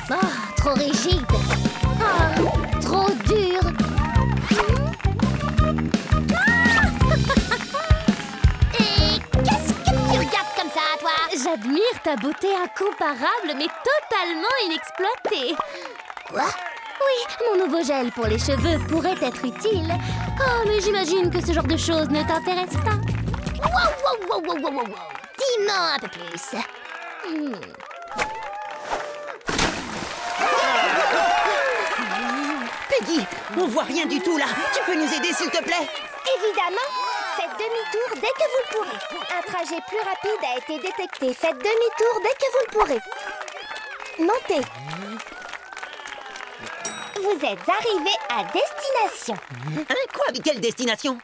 Oh, trop rigide. Oh, trop dur. Et qu'est-ce que tu regardes comme ça, toi? J'admire ta beauté incomparable, mais totalement inexploitée. Quoi? Oui, mon nouveau gel pour les cheveux pourrait être utile. Oh, mais j'imagine que ce genre de choses ne t'intéresse pas. Wow. Dis-moi un peu plus. Peggy, on voit rien du tout là. Tu peux nous aider, s'il te plaît? Évidemment. Faites demi-tour dès que vous le pourrez. Un trajet plus rapide a été détecté. Faites demi-tour dès que vous le pourrez. Montez. Vous êtes arrivé à destination. Hein, quoi? Quelle destination?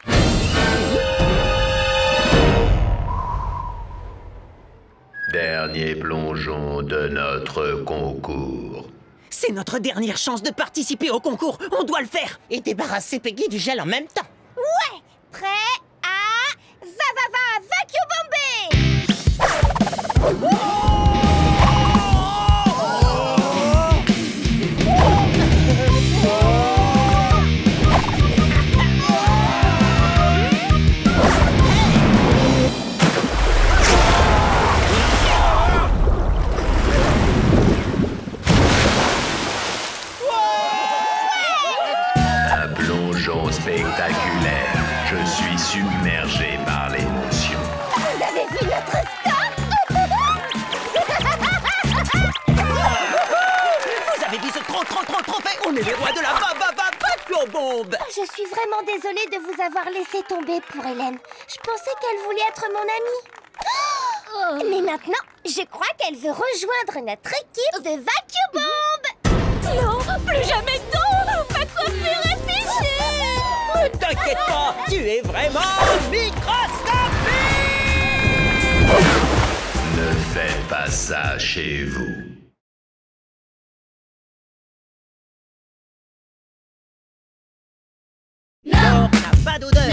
Dernier plongeon de notre concours. C'est notre dernière chance de participer au concours. On doit le faire. Et débarrasser Peggy du gel en même temps. Ouais. Prêt à... Va, vacuo-bomber. Un plongeon spectaculaire. Je suis submergé par l'émotion. Vous avez vu notre score? Vous avez dit ce trop est les rois de la vacuum-bombe. Je suis vraiment désolée de vous avoir laissé tomber pour Hélène. Je pensais qu'elle voulait être mon amie. Oh, mais maintenant, je crois qu'elle veut rejoindre notre équipe de vacuum-bombe. Non, plus jamais d'eau. Ma coiffure est fichue. Ne t'inquiète pas, tu es vraiment microscopique. Ne faites pas ça chez vous. L'or n'a pas d'odeur.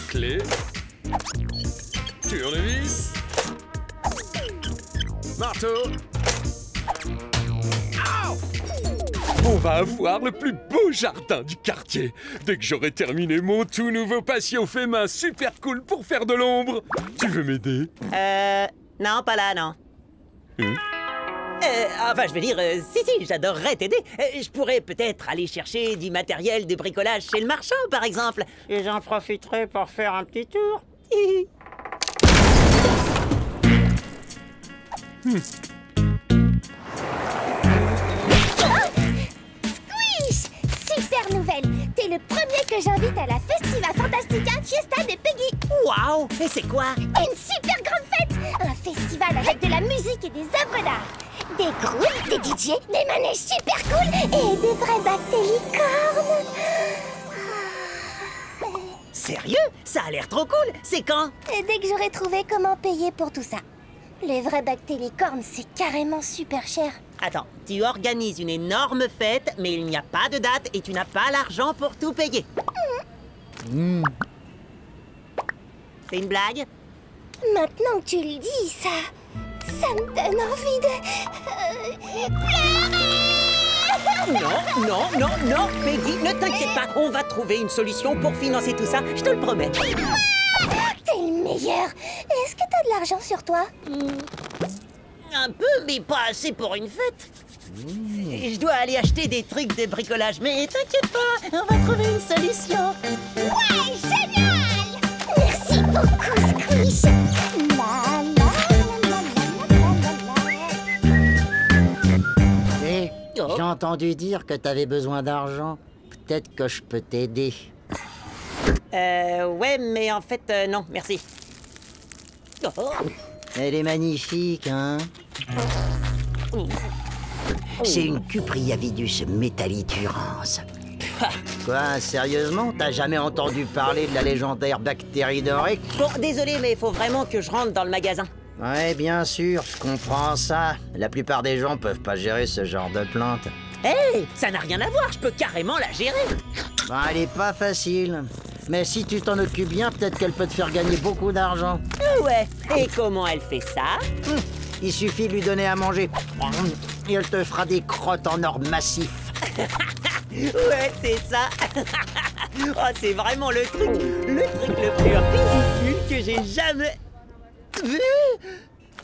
Clé. Tournevis. Marteau. On va avoir le plus beau jardin du quartier. Dès que j'aurai terminé mon tout nouveau patio fait main super cool pour faire de l'ombre. Tu veux m'aider? Non, pas là, non. Enfin, je veux dire, si, j'adorerais t'aider. Je pourrais peut-être aller chercher du matériel de bricolage chez le marchand, par exemple. Et j'en profiterai pour faire un petit tour. Squish! Super nouvelle! T'es le premier que j'invite à la Festiva Fantastica Fiesta de Peggy. Waouh! Et c'est quoi? Une super grande fête! Un festival avec de la musique et des œuvres d'art. Des groupes, des DJ, des manèges super cool et des vrais bactélicornes. Sérieux? Ça a l'air trop cool! C'est quand? Et dès que j'aurai trouvé comment payer pour tout ça. Les vrais bactélicornes, c'est carrément super cher. Attends, tu organises une énorme fête, mais il n'y a pas de date et tu n'as pas l'argent pour tout payer. C'est une blague? Maintenant que tu le dis, ça me donne envie de... pleurer. Non, Peggy, ne t'inquiète pas. On va trouver une solution pour financer tout ça, je te le promets. T'es le meilleur. Est-ce que t'as de l'argent sur toi? Un peu, mais pas assez pour une fête. Je dois aller acheter des trucs de bricolage, mais t'inquiète pas, on va trouver une solution. Ouais, génial! Merci beaucoup, Squish. Hé, j'ai entendu dire que t'avais besoin d'argent. Peut-être que je peux t'aider. Ouais, mais en fait, non, merci. Oh. Elle est magnifique, hein? C'est une Cupriavidus metalliturans. Quoi, sérieusement? T'as jamais entendu parler de la légendaire bactérie dorée? Bon, désolé, mais il faut vraiment que je rentre dans le magasin. Ouais, bien sûr, je comprends ça. La plupart des gens peuvent pas gérer ce genre de plante. Hey, ça n'a rien à voir, je peux carrément la gérer. Bah, elle est pas facile. Mais si tu t'en occupes bien, peut-être qu'elle peut te faire gagner beaucoup d'argent. Ouais, et comment elle fait ça? Il suffit de lui donner à manger. Et elle te fera des crottes en or massif. Ouais, c'est ça. Oh, c'est vraiment le truc le plus ridicule que j'ai jamais vu.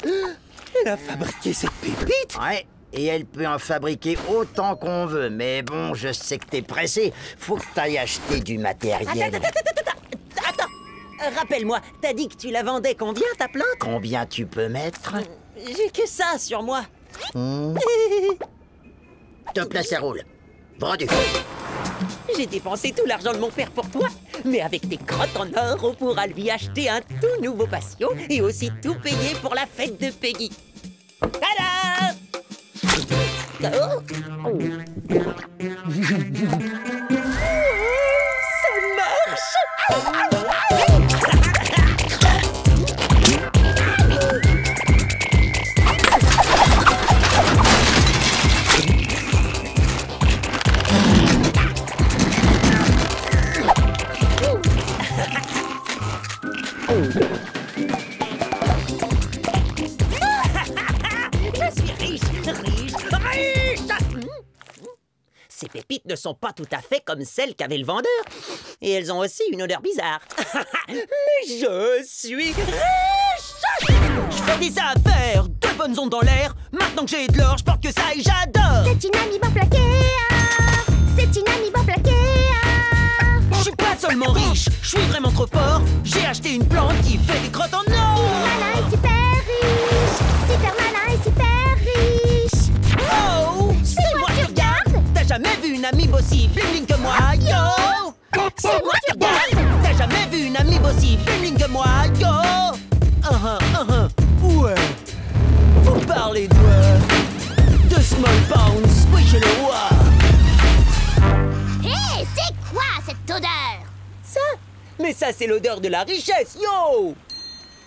Elle a fabriqué cette pépite? Ouais, et elle peut en fabriquer autant qu'on veut. Mais bon, je sais que t'es pressé. Faut que t'ailles acheter du matériel. Attends. Rappelle-moi, t'as dit que tu la vendais combien, ta plante? Combien tu peux mettre? J'ai que ça sur moi. Top, là, ça roule. Vendu. J'ai dépensé tout l'argent de mon père pour toi. Mais avec tes crottes en or, on pourra lui acheter un tout nouveau patio et aussi tout payer pour la fête de Peggy. Tada! Oh. Ça marche! Je suis riche! Ces pépites ne sont pas tout à fait comme celles qu'avait le vendeur. Et elles ont aussi une odeur bizarre. Mais je suis riche! Je fais des affaires, de bonnes ondes dans l'air. Maintenant que j'ai de l'or, je porte que ça et j'adore. C'est une amie bien plaquée. C'est une amie bien plaquée. Je suis pas seulement riche, je suis vraiment trop fort. J'ai acheté une plante qui fait des crottes en or. Il est malin et super riche. Super malin et super riche. une amiibo aussi bling que moi, yo! C'est moi tu regardes! T'as jamais vu une amiibo aussi bling que moi, yo! Ouais! Vous parlez de Small Pound Squish le roi! Hé, c'est quoi cette odeur? Ça? Mais ça, c'est l'odeur de la richesse, yo!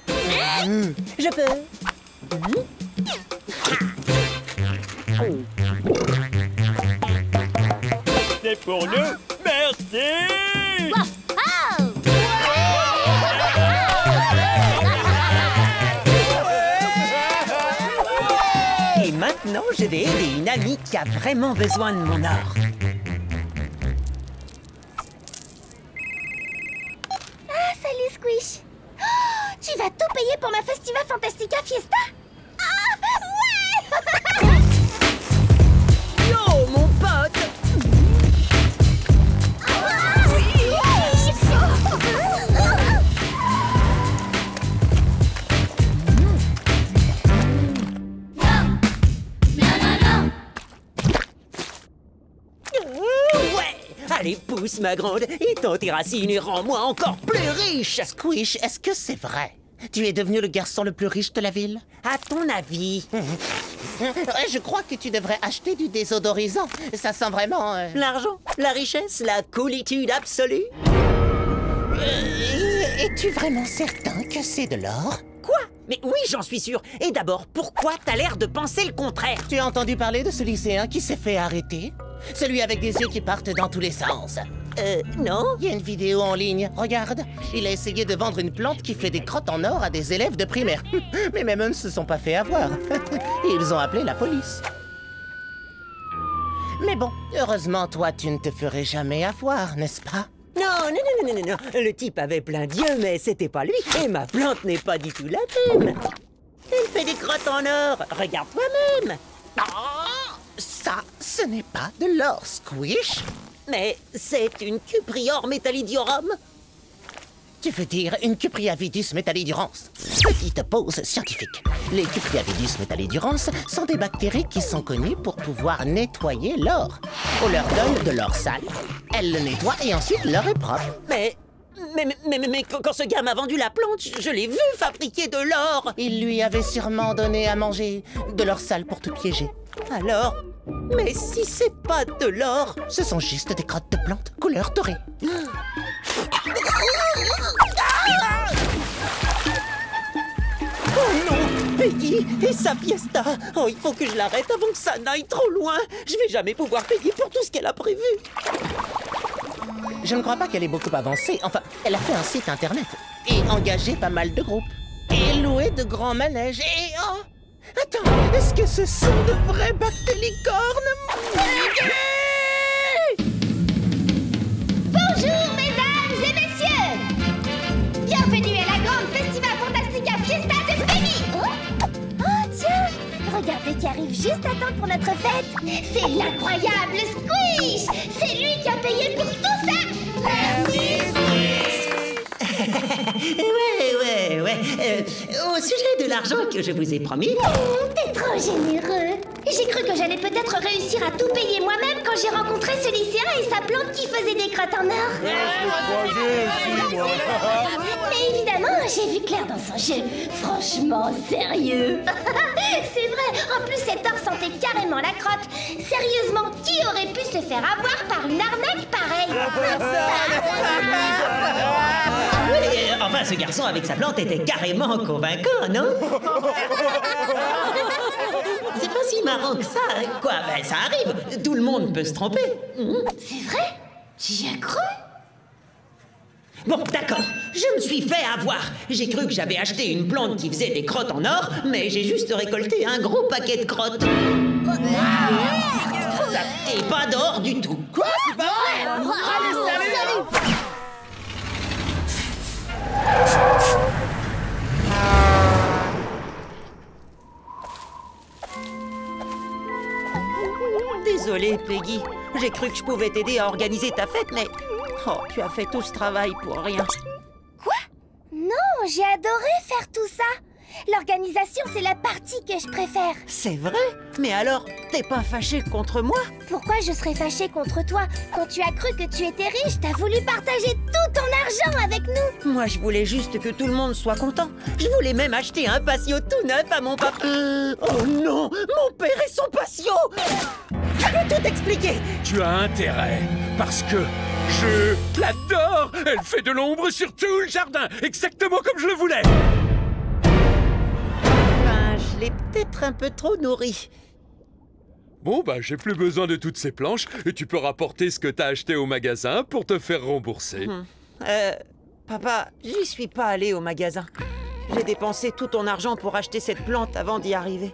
Je peux? C'est pour nous. Merci. Oh! Et maintenant, je vais aider une amie qui a vraiment besoin de mon or. Ah, salut Squish. Oh, tu vas tout payer pour ma Festiva Fantastica Fiesta? Ah, ouais. Yo, mon pote! Allez, pousse, ma grande, et ton terracine et rends-moi encore plus riche! Squish, est-ce que c'est vrai? Tu es devenu le garçon le plus riche de la ville? À ton avis? Je crois que tu devrais acheter du désodorisant. Ça sent vraiment... L'argent, la richesse, la coolitude absolue? Es-tu vraiment certain que c'est de l'or? Quoi? Mais oui, j'en suis sûr. Et d'abord, pourquoi t'as l'air de penser le contraire? Tu as entendu parler de ce lycéen qui s'est fait arrêter? Celui avec des yeux qui partent dans tous les sens. Non. Il y a une vidéo en ligne, regarde. Il a essayé de vendre une plante qui fait des crottes en or à des élèves de primaire. Mais même eux ne se sont pas fait avoir. Et ils ont appelé la police. Mais bon, heureusement, toi, tu ne te ferais jamais avoir, n'est-ce pas? Non. Le type avait plein d'yeux, mais c'était pas lui. Et ma plante n'est pas du tout la même. Elle fait des crottes en or. Regarde toi-même. Ça, ce n'est pas de l'or, Squish. Mais c'est une cuprior métallidiorum. Tu veux dire une Cupriavidus metallidurans? Petite pause scientifique. Les Cupriavidus metallidurans sont des bactéries qui sont connues pour pouvoir nettoyer l'or. On leur donne de l'or sale, elles le nettoient et ensuite l'or est propre. Mais quand ce gars m'a vendu la plante, je l'ai vu fabriquer de l'or. Il lui avait sûrement donné à manger de l'or sale pour te piéger. Alors? Mais si c'est pas de l'or... Ce sont juste des crottes de plantes couleur dorée. Oh non, Peggy et sa fiesta. Oh, il faut que je l'arrête avant que ça n'aille trop loin. Je vais jamais pouvoir payer pour tout ce qu'elle a prévu. Je ne crois pas qu'elle ait beaucoup avancé. Enfin, elle a fait un site internet et engagé pas mal de groupes. Et loué de grands manèges et... Oh! Attends, est-ce que ce sont de vrais bactélicornes? Bonjour, mesdames et messieurs. Bienvenue à la grande Festiva Fantastica Fiesta de Peggy. Oh, tiens, regardez qui arrive juste à temps pour notre fête. C'est l'incroyable Squish. C'est lui qui a payé pour tout ça. Merci, Squish. Ouais. Au sujet de l'argent que je vous ai promis... T'es trop généreux. J'ai cru que j'allais peut-être réussir à tout payer moi-même quand j'ai rencontré ce lycéen et sa plante qui faisait des crottes en or. Mais évidemment, j'ai vu clair dans son jeu. Franchement, sérieux. C'est vrai, en plus cet or sentait carrément la crotte. Sérieusement, qui aurait pu se faire avoir par une arnaque pareille? Enfin, ce garçon avec sa plante était carrément convaincant, non? C'est pas si marrant que ça, hein? Quoi, ben ça arrive, tout le monde peut se tromper. C'est vrai? Tu y as cru? Bon, d'accord, je me suis fait avoir. J'ai cru que j'avais acheté une plante qui faisait des crottes en or, mais j'ai juste récolté un gros paquet de crottes. Et pas d'or du tout. Quoi? C'est pas vrai? Allez, salut! Désolée, Peggy. J'ai cru que je pouvais t'aider à organiser ta fête, mais... Oh, tu as fait tout ce travail pour rien. Quoi? Non, j'ai adoré faire tout ça. L'organisation, c'est la partie que je préfère. C'est vrai? Mais alors, t'es pas fâché contre moi? Pourquoi je serais fâchée contre toi? Quand tu as cru que tu étais riche, t'as voulu partager tout ton argent avec nous. Moi, je voulais juste que tout le monde soit content. Je voulais même acheter un patio tout neuf à mon papa. Oh non! Mon père et son patio! Je peux tout expliquer! Tu as intérêt, parce que je l'adore! Elle fait de l'ombre sur tout le jardin, exactement comme je le voulais! Ben, je l'ai peut-être un peu trop nourri. Bon, bah, j'ai plus besoin de toutes ces planches, et tu peux rapporter ce que t'as acheté au magasin pour te faire rembourser. Papa, j'y suis pas allé au magasin. J'ai dépensé tout ton argent pour acheter cette plante avant d'y arriver.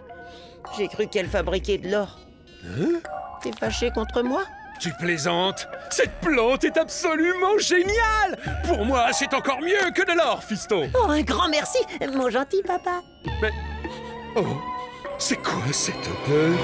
J'ai cru qu'elle fabriquait de l'or. Hein? T'es fâché contre moi? Tu plaisantes? Cette plante est absolument géniale! Pour moi, c'est encore mieux que de l'or, fiston! Oh, un grand merci, mon gentil papa! Mais... Oh, c'est quoi cette odeur?